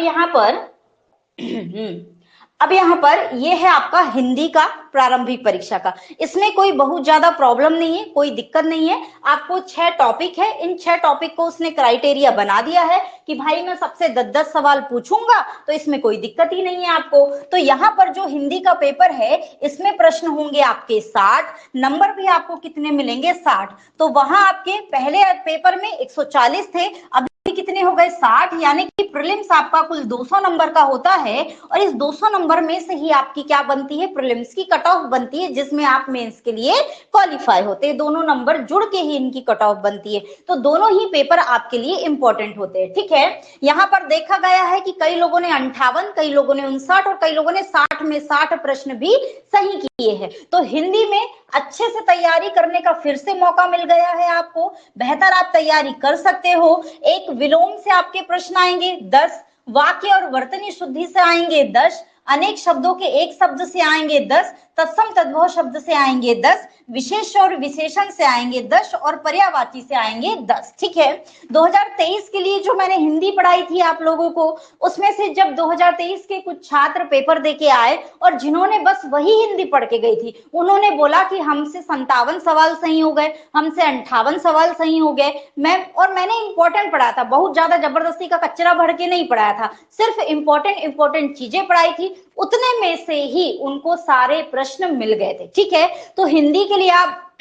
यहाँ पर ये है आपका हिंदी का प्रारंभिक परीक्षा का। इसमें कोई बहुत ज्यादा प्रॉब्लम नहीं है, कोई दिक्कत नहीं है। आपको 6 टॉपिक है, इन 6 टॉपिक को उसने क्राइटेरिया बना दिया है कि भाई मैं सबसे 10-10 सवाल पूछूंगा, तो इसमें कोई दिक्कत ही नहीं है आपको। तो यहाँ पर जो हिंदी का पेपर है, इसमें प्रश्न होंगे आपके 60, नंबर भी आपको कितने मिलेंगे 60। तो वहां आपके पहले पेपर में 140 थे, अभी कितने हो गए 60, यानी कि प्रीलिम्स आपका कुल 200 नंबर का होता है, और इस 200 नंबर में से ही आपकी क्या बनती है, प्रीलिम्स की कट ऑफ बनती है, जिसमें आप मेंस के लिए क्वालिफाई होते हैं। दोनों नंबर जुड़ के ही इनकी कट ऑफ बनती है, तो दोनों ही पेपर आपके लिए इंपॉर्टेंट होते हैं, ठीक है। यहाँ पर देखा गया है कि कई लोगों ने 58, कई लोगों ने 59 और कई लोगों ने 60 में 60 प्रश्न भी सही किए हैं। तो हिंदी में अच्छे से तैयारी करने का फिर से मौका मिल गया है आपको, बेहतर आप तैयारी कर सकते हो। एक विलोम से आपके प्रश्न आएंगे 10, वाक्य और वर्तनी शुद्धि से आएंगे 10, अनेक शब्दों के एक शब्द से आएंगे 10, तत्सम तद्भव शब्द से आएंगे 10, विशेष और विशेषण से आएंगे 10 और पर्यायवाची से आएंगे 10, ठीक है। 2023 के लिए जो मैंने हिंदी पढ़ाई थी आप लोगों को, उसमें से जब 2023 के कुछ छात्र पेपर देके आए और जिन्होंने बस वही हिंदी पढ़ के गई थी, उन्होंने बोला कि हमसे 57 सवाल सही हो गए, हमसे 58 सवाल सही हो गए। मैंने इंपॉर्टेंट पढ़ाया था, बहुत ज्यादा जबरदस्ती का कचरा भर के नहीं पढ़ाया था, सिर्फ इंपॉर्टेंट चीजें पढ़ाई थी। उतने में से ही उनको सारे प्रश्न मिल गए थे, ठीक है। तो हिंदी के लिए आप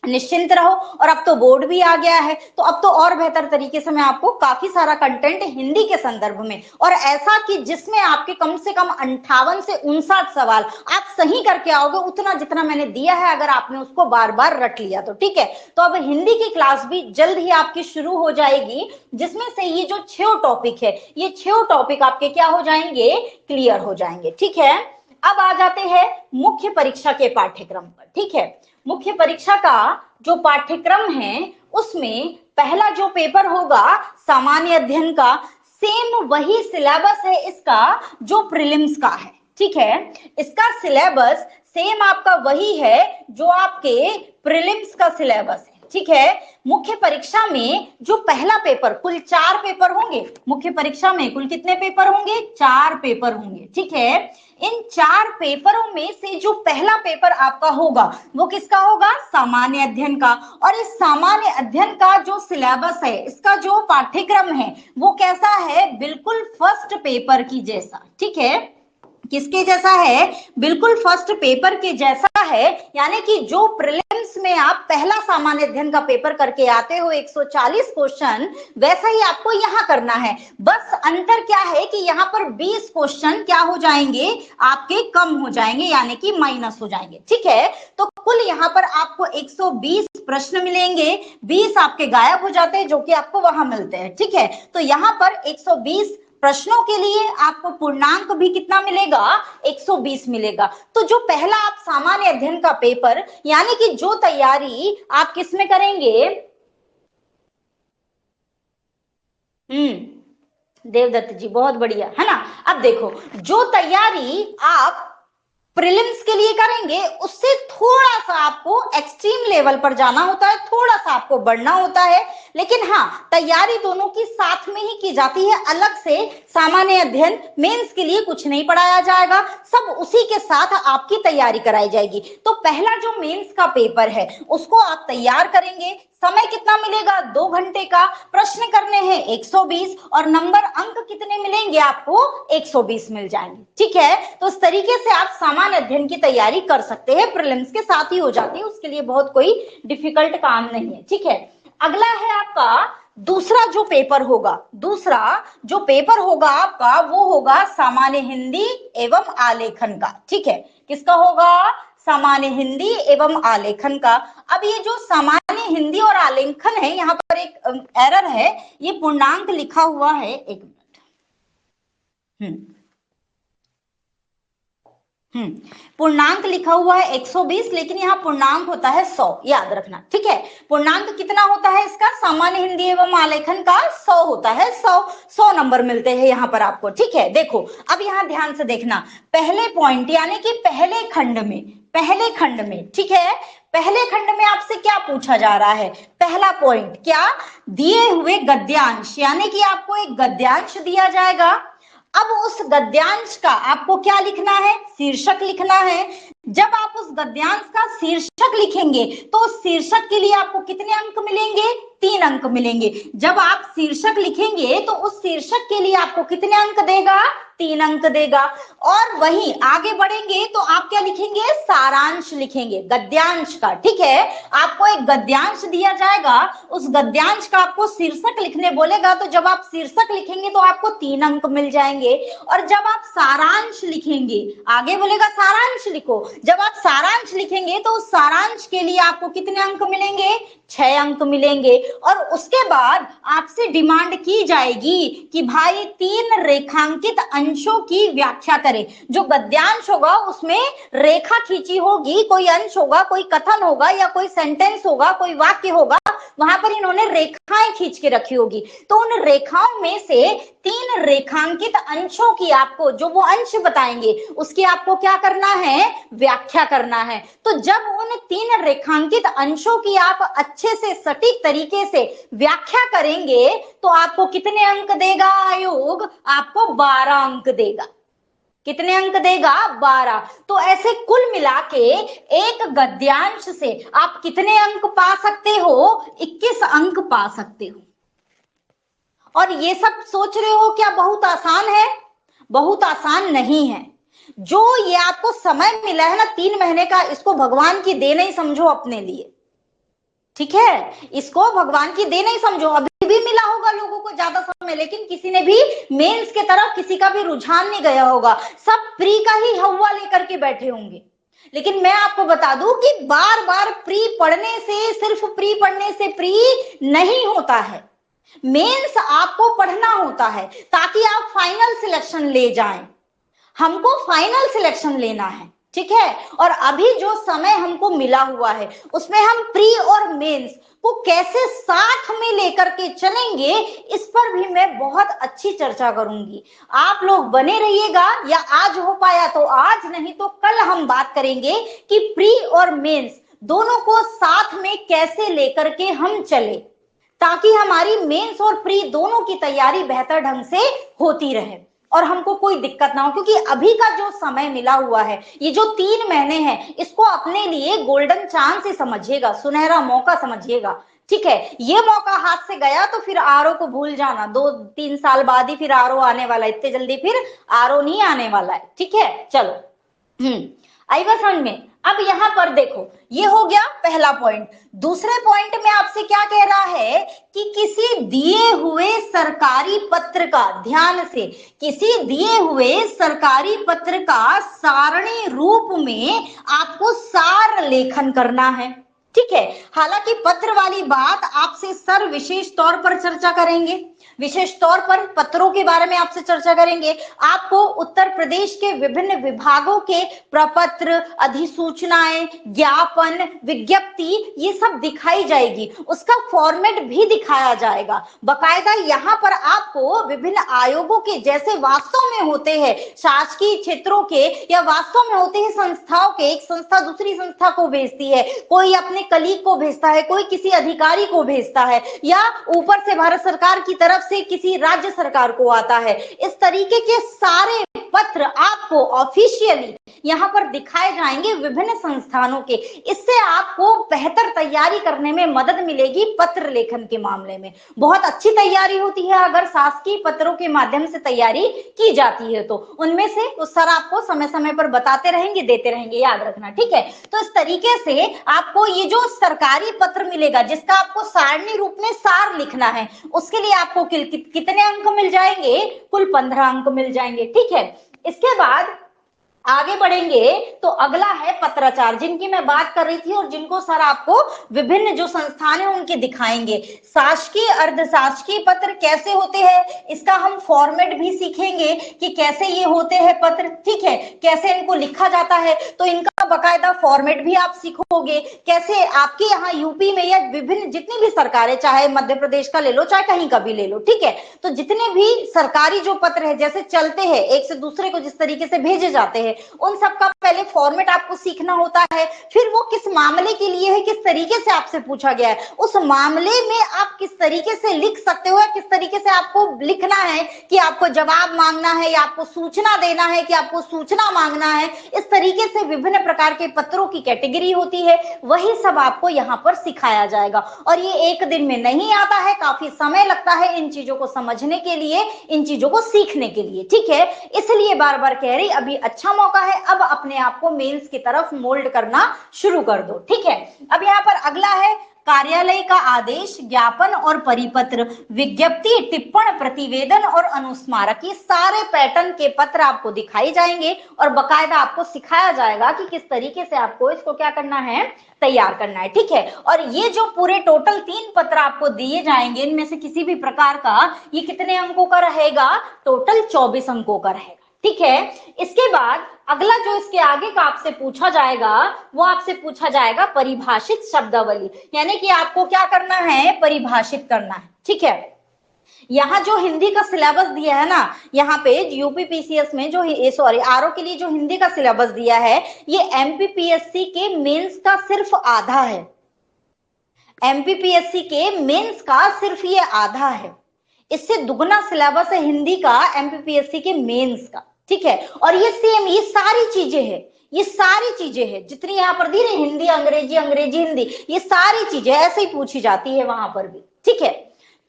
निश्चिंत रहो। और अब तो बोर्ड भी आ गया है, तो अब तो और बेहतर तरीके से मैं आपको काफी सारा कंटेंट हिंदी के संदर्भ में, और ऐसा कि जिसमें आपके कम से कम 58 से 59 सवाल आप सही करके आओगे, उतना जितना मैंने दिया है, अगर आपने उसको बार बार रट लिया तो, ठीक है। तो अब हिंदी की क्लास भी जल्द ही आपकी शुरू हो जाएगी, जिसमें से ये जो 6 टॉपिक है, ये 6 टॉपिक आपके क्या हो जाएंगे, क्लियर हो जाएंगे, ठीक है। अब आ जाते हैं मुख्य परीक्षा के पाठ्यक्रम पर, ठीक है। मुख्य परीक्षा का जो पाठ्यक्रम है, उसमें पहला जो पेपर होगा सामान्य अध्ययन का, सेम वही सिलेबस है इसका जो प्रीलिम्स का है, ठीक है। इसका सिलेबस सेम आपका वही है जो आपके प्रीलिम्स का सिलेबस है, ठीक है। मुख्य परीक्षा में जो पहला पेपर, कुल 4 पेपर होंगे मुख्य परीक्षा में, कुल कितने पेपर होंगे, 4 पेपर होंगे, ठीक है। इन 4 पेपरों में से जो पहला पेपर आपका होगा, वो किसका होगा, सामान्य अध्ययन का। और इस सामान्य अध्ययन का जो सिलेबस है, इसका जो पाठ्यक्रम है, वो कैसा है, बिल्कुल फर्स्ट पेपर की जैसा, ठीक है। किसके जैसा है, बिल्कुल फर्स्ट पेपर के जैसा है, यानी कि जो प्रीलिम्स में आप पहला सामान्य अध्ययन का पेपर करके आते हो 140 क्वेश्चन, वैसा ही आपको यहाँ करना है। बस अंतर क्या है कि यहाँ पर 20 क्वेश्चन क्या हो जाएंगे, आपके कम हो जाएंगे, यानी कि माइनस हो जाएंगे, ठीक है। तो कुल यहाँ पर आपको 120 प्रश्न मिलेंगे, 20 आपके गायब हो जाते हैं जो कि आपको वहां मिलते हैं, ठीक है। तो यहाँ पर 120 प्रश्नों के लिए आपको पूर्णांक भी कितना मिलेगा, 120 मिलेगा। तो जो पहला आप सामान्य अध्ययन का पेपर, यानी कि जो तैयारी आप किसमें करेंगे, देवदत्त जी बहुत बढ़िया, है ना। अब देखो, जो तैयारी आप प्रीलिम्स के लिए करेंगे, उससे थोड़ा सा आपको एक्सट्रीम लेवल पर जाना होता है, थोड़ा सा आपको बढ़ना होता है, लेकिन हाँ, तैयारी दोनों की साथ में ही की जाती है। अलग से सामान्य अध्ययन मेंस के लिए कुछ नहीं पढ़ाया जाएगा, सब उसी के साथ आपकी तैयारी कराई जाएगी। तो पहला जो मेंस का पेपर है, उसको आप तैयार करेंगे, समय कितना मिलेगा, 2 घंटे का, प्रश्न करने हैं 120 और नंबर अंक कितने मिलेंगे आपको, 120 मिल जाएंगे, ठीक है। तो इस तरीके से आप सामान्य अध्ययन की तैयारी कर सकते हैं, प्रीलिम्स के साथ ही हो जाती है, उसके लिए बहुत कोई डिफिकल्ट काम नहीं है, ठीक है। अगला है आपका दूसरा जो पेपर होगा, दूसरा जो पेपर होगा आपका, वो होगा सामान्य हिंदी एवं आलेखन का, ठीक है। किसका होगा, सामान्य हिंदी एवं आलेखन का। अब ये जो सामान्य हिंदी और आलेखन है, यहाँ पर एक एरर है, ये पूर्णांक लिखा हुआ है, एक मिनट। पूर्णांक लिखा हुआ है 120, लेकिन यहाँ पूर्णांक होता है 100, याद रखना, ठीक है। पूर्णांक कितना होता है इसका? सामान्य हिंदी एवं आलेखन का 100 होता है, 100 नंबर मिलते हैं यहाँ पर आपको, ठीक है। देखो अब यहाँ ध्यान से देखना, पहले पॉइंट यानी कि पहले खंड में, ठीक है, पहले खंड में आपसे क्या पूछा जा रहा है? पहला पॉइंट क्या? दिए हुए गद्यांश, यानी कि आपको एक गद्यांश दिया जाएगा। अब उस गद्यांश का आपको क्या लिखना है? शीर्षक लिखना है। जब आप उस गद्यांश का शीर्षक लिखेंगे तो उस शीर्षक के लिए आपको कितने अंक मिलेंगे? 3 अंक मिलेंगे। जब आप शीर्षक लिखेंगे तो उस शीर्षक के लिए आपको कितने अंक देगा? 3 अंक देगा। और वहीं आगे बढ़ेंगे तो आप क्या लिखेंगे? सारांश लिखेंगे गद्यांश का, ठीक है। आपको एक गद्यांश दिया जाएगा, उस गद्यांश का आपको शीर्षक लिखने बोलेगा, तो जब आप शीर्षक लिखेंगे तो आपको 3 अंक मिल जाएंगे। और जब आप सारांश लिखेंगे, आगे बोलेगा सारांश लिखो, जब आप सारांश लिखेंगे तो उस सारांश के लिए आपको कितने अंक मिलेंगे? 6 अंक मिलेंगे। और उसके बाद आपसे डिमांड की जाएगी कि भाई 3 रेखांकित अंशों की व्याख्या करें। जो गद्यांश होगा उसमें रेखा खींची होगी, कोई अंश होगा, कोई कथन होगा, या कोई सेंटेंस होगा, कोई वाक्य होगा, वहां पर इन्होंने रेखाएं खींच के रखी होगी। तो उन रेखाओं में से 3 रेखांकित अंशों की आपको, जो वो अंश बताएंगे, उसकी आपको क्या करना है? व्याख्या करना है। तो जब उन 3 रेखांकित अंशों की आप अच्छे से सटीक तरीके से व्याख्या करेंगे तो आपको कितने अंक देगा आयोग? आपको 12 अंक देगा। कितने अंक देगा? 12। तो ऐसे कुल मिला के एक गद्यांश से आप कितने अंक पा सकते हो? 21 अंक पा सकते हो। और ये सब सोच रहे हो क्या बहुत आसान है? बहुत आसान नहीं है। जो ये आपको समय मिला है ना 3 महीने का, इसको भगवान की देन ही समझो अपने लिए, ठीक है। इसको भगवान की देन ही समझो। अभी भी मिला होगा लोगों को ज्यादा समय, लेकिन किसी ने भी मेंस के तरफ किसी का भी रुझान नहीं गया होगा, सब प्री का ही हवा लेकर के बैठे होंगे। लेकिन मैं आपको बता दूं कि बार बार प्री पढ़ने से, सिर्फ प्री पढ़ने से प्री नहीं होता है। मेंस आपको पढ़ना होता है ताकि आप फाइनल सिलेक्शन ले जाएं। हमको फाइनल सिलेक्शन लेना है, ठीक है। और अभी जो समय हमको मिला हुआ है उसमें हम प्री और मेंस को कैसे साथ में लेकर के चलेंगे, इस पर भी मैं बहुत अच्छी चर्चा करूंगी। आप लोग बने रहिएगा, या आज हो पाया तो आज, नहीं तो कल हम बात करेंगे कि प्री और मेंस दोनों को साथ में कैसे लेकर के हम चले, ताकि हमारी मेंस और प्री दोनों की तैयारी बेहतर ढंग से होती रहे और हमको कोई दिक्कत ना हो। क्योंकि अभी का जो समय मिला हुआ है, ये जो 3 महीने हैं, इसको अपने लिए गोल्डन चांस ही समझिएगा, सुनहरा मौका समझिएगा, ठीक है। ये मौका हाथ से गया तो फिर आरओ को भूल जाना, 2-3 साल बाद ही फिर आरओ आने वाला है, इतने जल्दी फिर आरओ नहीं आने वाला है, ठीक है। चलो आई बात समझ में। अब यहां पर देखो, ये हो गया पहला पॉइंट। दूसरे पॉइंट में आपसे क्या कह रहा है कि किसी दिए हुए सरकारी पत्र का, ध्यान से, किसी दिए हुए सरकारी पत्र का सारणी रूप में आपको सार लेखन करना है, ठीक है। हालांकि पत्र वाली बात आपसे सर विशेष तौर पर चर्चा करेंगे, विशेष तौर पर पत्रों के बारे में आपसे चर्चा करेंगे। आपको उत्तर प्रदेश के विभिन्न विभागों के प्रपत्र, अधिसूचनाएं, ज्ञापन, विज्ञप्ति, ये सब दिखाई जाएगी, उसका फॉर्मेट भी दिखाया जाएगा बकायदा। यहाँ पर आपको विभिन्न आयोगों के, जैसे वास्तव में होते हैं शासकीय क्षेत्रों के, या वास्तव में होते हैं संस्थाओं के, एक संस्था दूसरी संस्था को भेजती है, कोई अपने कलीग को भेजता है, कोई किसी अधिकारी को भेजता है, या ऊपर से भारत सरकार की तरफ से किसी राज्य सरकार को आता है। इस तरीके के सारे पत्र आपको ऑफिशियली यहाँ पर दिखाए जाएंगे विभिन्न संस्थानों के। इससे आपको बेहतर तैयारी करने में मदद मिलेगी। पत्र लेखन के मामले में बहुत अच्छी तैयारी होती है अगर शासकीय पत्रों के माध्यम से तैयारी की जाती है तो। उनमें से उस सर आपको समय समय पर बताते रहेंगे, देते रहेंगे, याद रखना, ठीक है। तो इस तरीके से आपको ये जो सरकारी पत्र मिलेगा जिसका आपको सारणी रूप में सार लिखना है, उसके लिए आपको कितने अंक मिल जाएंगे? कुल 15 अंक मिल जाएंगे, ठीक है। इसके बाद आगे बढ़ेंगे तो अगला है पत्राचार, जिनकी मैं बात कर रही थी और जिनको सर आपको विभिन्न जो संस्थान है उनके दिखाएंगे। शासकीय अर्धशासकीय पत्र कैसे होते हैं, इसका हम फॉर्मेट भी सीखेंगे कि कैसे ये होते हैं पत्र, ठीक है, कैसे इनको लिखा जाता है, तो इनका बकायदा फॉर्मेट भी आप सीखोगे। कैसे आपके यहाँ यूपी में या विभिन्न जितनी भी सरकारें, चाहे मध्य प्रदेश का ले लो चाहे कहीं का भी ले लो, ठीक है, तो जितने भी सरकारी जो पत्र है जैसे चलते हैं एक से दूसरे को जिस तरीके से भेजे जाते हैं, उन सब का पहले फॉर्मेट आपको सीखना होता है। फिर वो किस मामले के लिए है, किस तरीके से आपसे पूछा गया है, उस मामले में आप किस तरीके से लिख सकते हो या किस तरीके से आपको लिखना है कि आपको जवाब मांगना है या आपको सूचना देना है कि आपको सूचना मांगना है। इस तरीके से विभिन्न प्रकार के पत्रों की कैटेगरी होती है, वही सब आपको यहाँ पर सिखाया जाएगा। और ये एक दिन में नहीं आता है, काफी समय लगता है इन चीजों को समझने के लिए, इन चीजों को सीखने के लिए, ठीक है। इसलिए बार बार कह रही अभी अच्छा मौका है, अब अपने आप को मेंस की तरफ मोल्ड करना शुरू कर दो, ठीक है। अब यहाँ पर अगला है कार्यालय का आदेश, ज्ञापन और परिपत्र, विज्ञप्ति, टिप्पण, प्रतिवेदन और अनुस्मारक, ये सारे पैटर्न के पत्र आपको दिखाई जाएंगे और बकायदा आपको सिखाया जाएगा कि किस तरीके से आपको इसको क्या करना है, तैयार करना है, ठीक है। और ये जो पूरे टोटल 3 पत्र आपको दिए जाएंगे, इनमें से किसी भी प्रकार का ये कितने अंकों का रहेगा, टोटल 24 अंकों का रहेगा, ठीक है। इसके बाद अगला जो इसके आगे का आपसे पूछा जाएगा वो आपसे पूछा जाएगा परिभाषित शब्दावली, यानी कि आपको क्या करना है, परिभाषित करना है, ठीक है। यहाँ जो हिंदी का सिलेबस दिया है ना, यहाँ पे यूपीपीसीएस में जो सॉरी आरओ के लिए जो हिंदी का सिलेबस दिया है, ये एमपीपीएससी के मेंस का सिर्फ आधा है। एमपीपीएससी के मेंस का सिर्फ ये आधा है, इससे दुगना सिलेबस है हिंदी का एमपीपीएससी के मेंस का, ठीक है। और ये सेम ये सारी चीजें हैं, ये सारी चीजें हैं जितनी यहाँ पर दी रही, हिंदी अंग्रेजी अंग्रेजी हिंदी, ये सारी चीजें ऐसे ही पूछी जाती है वहां पर भी, ठीक है।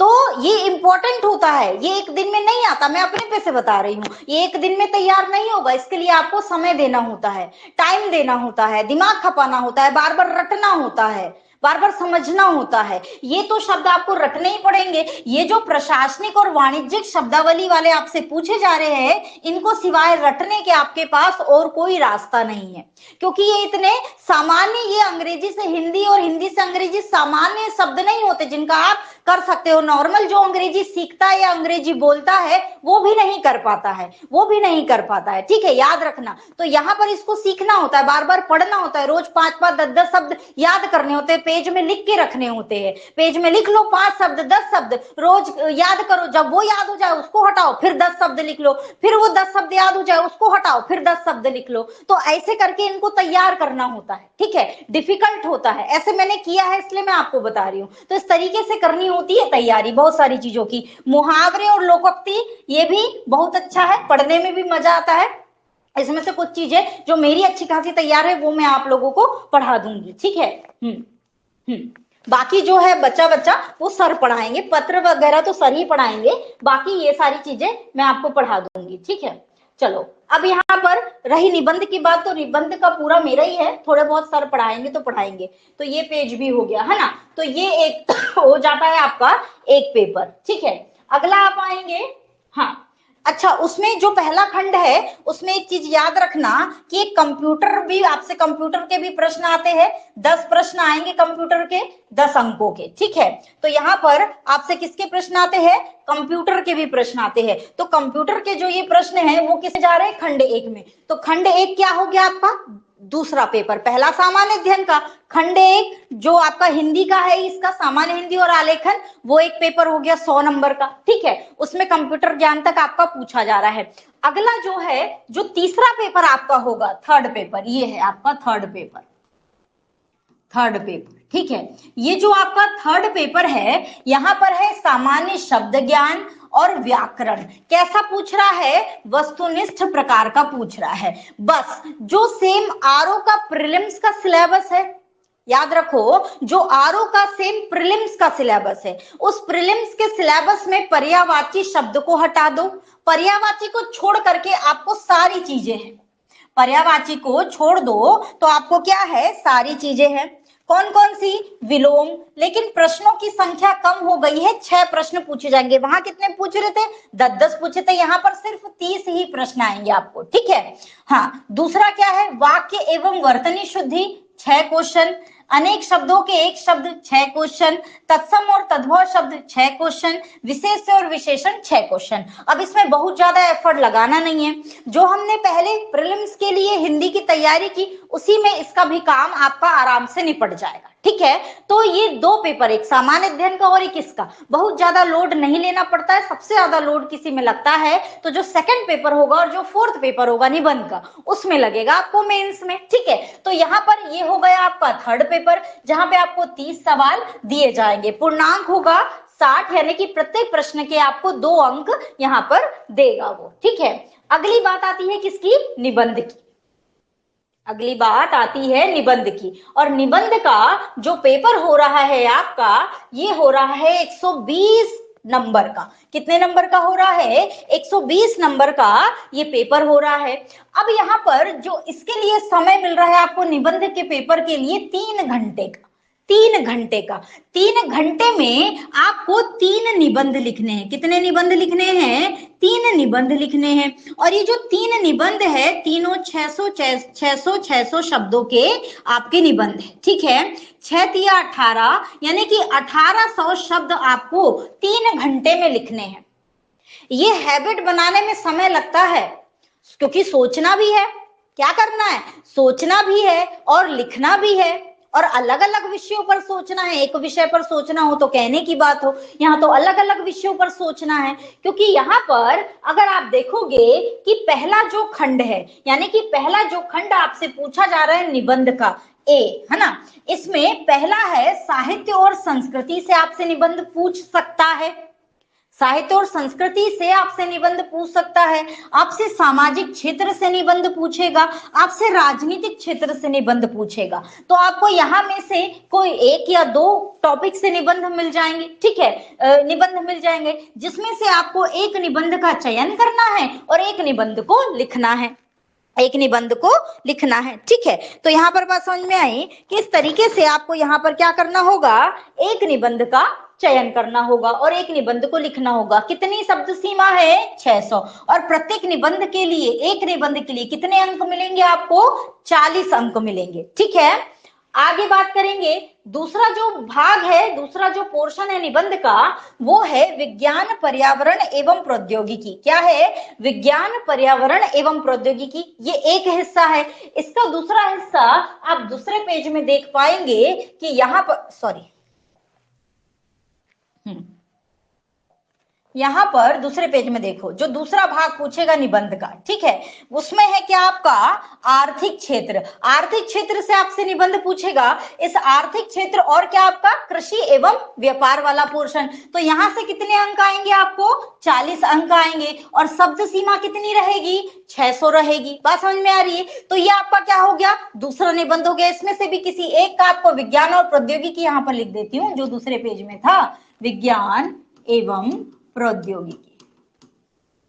तो ये इंपॉर्टेंट होता है, ये एक दिन में नहीं आता, मैं अपने पे से बता रही हूँ, ये एक दिन में तैयार नहीं होगा, इसके लिए आपको समय देना होता है, टाइम देना होता है, दिमाग खपाना होता है, बार बार रटना होता है, बार बार समझना होता है। ये तो शब्द आपको रटने ही पड़ेंगे। ये जो प्रशासनिक और वाणिज्यिक शब्दावली वाले आपसे पूछे जा रहे हैं, इनको सिवाय रटने के आपके पास और कोई रास्ता नहीं है, क्योंकि ये इतने सामान्य, ये अंग्रेजी से हिंदी और हिंदी से अंग्रेजी सामान्य शब्द नहीं होते जिनका आप कर सकते हो। नॉर्मल जो अंग्रेजी सीखता है या अंग्रेजी बोलता है वो भी नहीं कर पाता है, वो भी नहीं कर पाता है, ठीक है, याद रखना। तो यहाँ पर इसको सीखना होता है, बार बार पढ़ना होता है, रोज 5-5 10-10 शब्द याद करने होते हैं, पेज में लिख के रखने होते हैं, पेज में लिख लो 5 शब्द 10 शब्द रोज याद करो, जब वो याद हो जाए उसको हटाओ, फिर 10 शब्द लिख लो, फिर वो 10 शब्द याद हो जाए उसको हटाओ, फिर 10 शब्द लिख लो। तो ऐसे करके इनको तैयार करना होता है, ठीक है, डिफिकल्ट होता है, ऐसे मैंने किया है इसलिए मैं आपको बता रही हूँ। तो इस तरीके से करनी होती है तैयारी बहुत सारी चीजों की। मुहावरे और लोकोक्ति ये भी बहुत अच्छा है, पढ़ने में भी मजा आता है। इसमें से कुछ चीजें जो मेरी अच्छी खासी तैयार है वो मैं आप लोगों को पढ़ा दूंगी, ठीक है। बाकी जो है बच्चा बच्चा वो सर पढ़ाएंगे, पत्र वगैरह तो सर ही पढ़ाएंगे, बाकी ये सारी चीजें मैं आपको पढ़ा दूंगी, ठीक है। चलो अब यहाँ पर रही निबंध की बात, तो निबंध का पूरा मेरा ही है, थोड़े बहुत सर पढ़ाएंगे तो पढ़ाएंगे। तो ये पेज भी हो गया है ना, तो ये एक हो जाता है आपका एक पेपर, ठीक है। अगला आप आएंगे, हाँ अच्छा, उसमें जो पहला खंड है उसमें एक चीज याद रखना कि एक कंप्यूटर भी, आपसे कंप्यूटर के भी प्रश्न आते हैं, 10 प्रश्न आएंगे कंप्यूटर के 10 अंकों के, ठीक है। तो यहाँ पर आपसे किसके प्रश्न आते हैं, कंप्यूटर के भी प्रश्न आते हैं। तो कंप्यूटर के जो ये प्रश्न है वो किसे जा रहे हैं, खंड 1 में। तो खंड 1 क्या हो गया आपका, दूसरा पेपर, पहला सामान्य अध्ययन का खंड 1 जो आपका हिंदी का है, इसका सामान्य हिंदी और आलेखन, वो एक पेपर हो गया 100 नंबर का, ठीक है। उसमें कंप्यूटर ज्ञान तक आपका पूछा जा रहा है। अगला जो है, जो तीसरा पेपर आपका होगा, थर्ड पेपर, ये है आपका थर्ड पेपर, थर्ड पेपर, ठीक है। ये जो आपका थर्ड पेपर है, यहाँ पर है सामान्य शब्द ज्ञान और व्याकरण। कैसा पूछ रहा है, वस्तुनिष्ठ प्रकार का पूछ रहा है, बस जो सेम आरओ का प्रीलिम्स का सिलेबस है, याद रखो, जो आरओ का सेम प्रीलिम्स का सिलेबस है, उस प्रीलिम्स के सिलेबस में पर्यायवाची शब्द को हटा दो, पर्यायवाची को छोड़ करके आपको सारी चीजें हैं, पर्यायवाची को छोड़ दो तो आपको क्या है, सारी चीजें हैं। कौन कौन सी? विलोम। लेकिन प्रश्नों की संख्या कम हो गई है, 6 प्रश्न पूछे जाएंगे। वहां कितने पूछ रहे थे? 10-10 पूछे थे, यहाँ पर सिर्फ 30 ही प्रश्न आएंगे आपको, ठीक है। हाँ, दूसरा क्या है? वाक्य एवं वर्तनी शुद्धि, 6 क्वेश्चन। अनेक शब्दों के एक शब्द, 6 क्वेश्चन। तत्सम और तद्भव शब्द, 6 क्वेश्चन। विशेष और विशेषण, 6 क्वेश्चन। अब इसमें बहुत ज्यादा एफर्ट लगाना नहीं है, जो हमने पहले प्रीलिम्स के लिए हिंदी की तैयारी की उसी में इसका भी काम आपका आराम से निपट जाएगा, ठीक है। तो ये 2 पेपर, एक सामान्य अध्ययन का और एक इसका, बहुत ज्यादा लोड नहीं लेना पड़ता है। सबसे ज्यादा लोड किसी में लगता है तो जो सेकंड पेपर होगा और जो 4th पेपर होगा निबंध का, उसमें लगेगा आपको मेंस में, ठीक है। तो यहाँ पर ये हो गया आपका 3rd पेपर, जहां पे आपको 30 सवाल दिए जाएंगे। पूर्णांक होगा 60, यानी कि प्रत्येक प्रश्न के आपको 2 अंक यहाँ पर देगा वो, ठीक है। अगली बात आती है किसकी? निबंध की। अगली बात आती है निबंध की, और निबंध का जो पेपर हो रहा है आपका, ये हो रहा है 120 नंबर का। कितने नंबर का हो रहा है? 120 नंबर का ये पेपर हो रहा है। अब यहाँ पर जो इसके लिए समय मिल रहा है आपको निबंध के पेपर के लिए 3 घंटे का, 3 घंटे का। 3 घंटे में आपको 3 निबंध लिखने हैं। कितने निबंध लिखने हैं? 3 निबंध लिखने हैं। और ये जो 3 निबंध है, तीनों 600 शब्दों के आपके निबंध है, ठीक है। 6 तिया 18, यानी कि 1800 शब्द आपको 3 घंटे में लिखने हैं। ये हैबिट बनाने में समय लगता है, क्योंकि सोचना भी है। क्या करना है? सोचना भी है और लिखना भी है, और अलग अलग विषयों पर सोचना है। एक विषय पर सोचना हो तो कहने की बात हो, यहाँ तो अलग अलग विषयों पर सोचना है। क्योंकि यहाँ पर अगर आप देखोगे कि पहला जो खंड है, यानी कि पहला जो खंड आपसे पूछा जा रहा है निबंध का, ए, है ना, इसमें पहला है साहित्य और संस्कृति से आपसे निबंध पूछ सकता है। साहित्य और संस्कृति से आपसे निबंध पूछ सकता है, आपसे सामाजिक क्षेत्र से निबंध पूछेगा, आपसे राजनीतिक क्षेत्र से निबंध पूछेगा। तो आपको यहाँ में से कोई 1 या 2 टॉपिक से निबंध मिल जाएंगे, ठीक है, निबंध मिल जाएंगे, जिसमें से आपको एक निबंध का चयन करना है और एक निबंध को लिखना है, एक निबंध को लिखना है, ठीक है। तो यहाँ पर बात समझ में आई कि इस तरीके से आपको यहाँ पर क्या करना होगा? एक निबंध का चयन करना होगा और एक निबंध को लिखना होगा। कितनी शब्द सीमा है? 600। और प्रत्येक निबंध के लिए, एक निबंध के लिए कितने अंक मिलेंगे आपको? 40 अंक मिलेंगे, ठीक है। आगे बात करेंगे, दूसरा जो भाग है, दूसरा जो पोर्शन है निबंध का, वो है विज्ञान पर्यावरण एवं प्रौद्योगिकी। क्या है? विज्ञान पर्यावरण एवं प्रौद्योगिकी, ये एक हिस्सा है। इसका दूसरा हिस्सा आप दूसरे पेज में देख पाएंगे कि यहाँ पर, सॉरी, यहाँ पर दूसरे पेज में देखो, जो दूसरा भाग पूछेगा निबंध का, ठीक है, उसमें है क्या आपका? आर्थिक क्षेत्र। आर्थिक क्षेत्र से आपसे निबंध पूछेगा। इस आर्थिक क्षेत्र और क्या आपका? कृषि एवं व्यापार वाला पोर्शन। तो यहाँ से कितने अंक आएंगे आपको? 40 अंक आएंगे। और शब्द सीमा कितनी रहेगी? 600 रहेगी। बात समझ में आ रही है? तो ये आपका क्या हो गया? दूसरा निबंध हो गया। इसमें से भी किसी एक का आपको विज्ञान और प्रौद्योगिकी यहाँ पर लिख देती हूँ, जो दूसरे पेज में था, विज्ञान एवं प्रौद्योगिकी,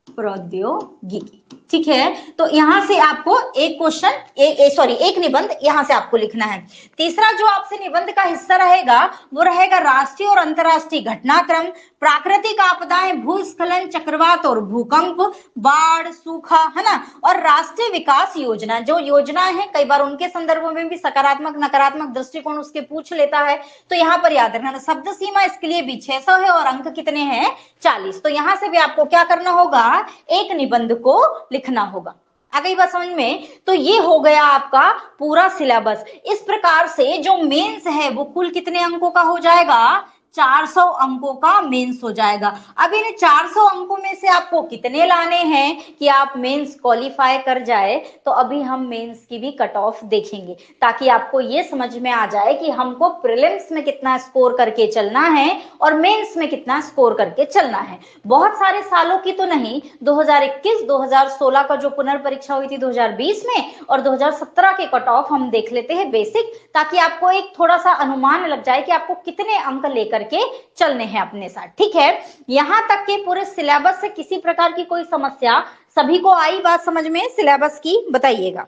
प्रौद्योगिकी, ठीक है। तो यहां से आपको एक क्वेश्चन, एक निबंध यहां से आपको लिखना है। तीसरा जो आपसे निबंध का हिस्सा रहेगा वो रहेगा राष्ट्रीय और अंतरराष्ट्रीय घटनाक्रम, प्राकृतिक आपदाएं, भूस्खलन, चक्रवात और भूकंप, बाढ़, सूखा, है ना, और राष्ट्रीय विकास योजना। जो योजनाएं हैं कई बार उनके संदर्भों में भी सकारात्मक नकारात्मक दृष्टिकोण उसके पूछ लेता है, तो यहाँ पर याद रखना। शब्द सीमा इसके लिए भी 600 है और अंक कितने हैं? 40। तो यहां से भी आपको क्या करना होगा? एक निबंध को लिखना होगा। आ गई बात समझ में? तो ये हो गया आपका पूरा सिलेबस। इस प्रकार से जो मेंस है वो कुल कितने अंकों का हो जाएगा? 400 अंकों का मेंस हो जाएगा। अब इन 400 अंकों में से आपको कितने लाने हैं कि आप मेंस क्वालिफाई कर जाए? तो अभी हम मेंस की भी कट ऑफ देखेंगे, ताकि आपको ये समझ में आ जाए कि हमको प्रीलिम्स में कितना स्कोर करके चलना है और मेंस में कितना स्कोर करके चलना है। बहुत सारे सालों की तो नहीं, 2021, 2016 का जो पुनर्परीक्षा हुई थी 2020 में, और 2017 के कट ऑफ हम देख लेते हैं बेसिक, ताकि आपको एक थोड़ा सा अनुमान लग जाए कि आपको कितने अंक लेकर के चलने हैं अपने साथ, ठीक है। यहां तक के पूरे सिलेबस से किसी प्रकार की कोई समस्या सभी को आई? बात समझ में सिलेबस की बताइएगा।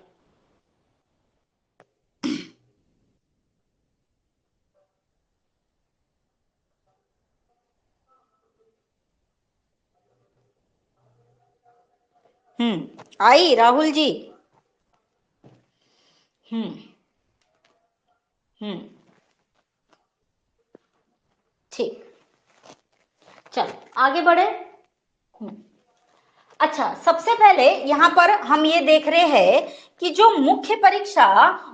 आई राहुल जी। हम्म हम्म ठीक, चलो आगे बढ़े। हम्म अच्छा, सबसे पहले यहाँ पर हम ये देख रहे हैं कि जो मुख्य परीक्षा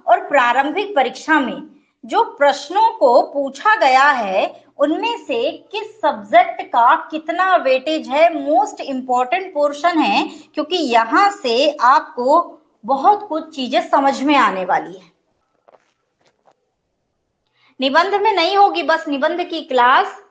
और प्रारंभिक परीक्षा में जो प्रश्नों को पूछा गया है उनमें से किस सब्जेक्ट का कितना वेटेज है, मोस्ट इंपॉर्टेंट पोर्शन है, क्योंकि यहाँ से आपको बहुत कुछ चीजें समझ में आने वाली है। निबंध में नहीं होगी, बस निबंध की क्लास,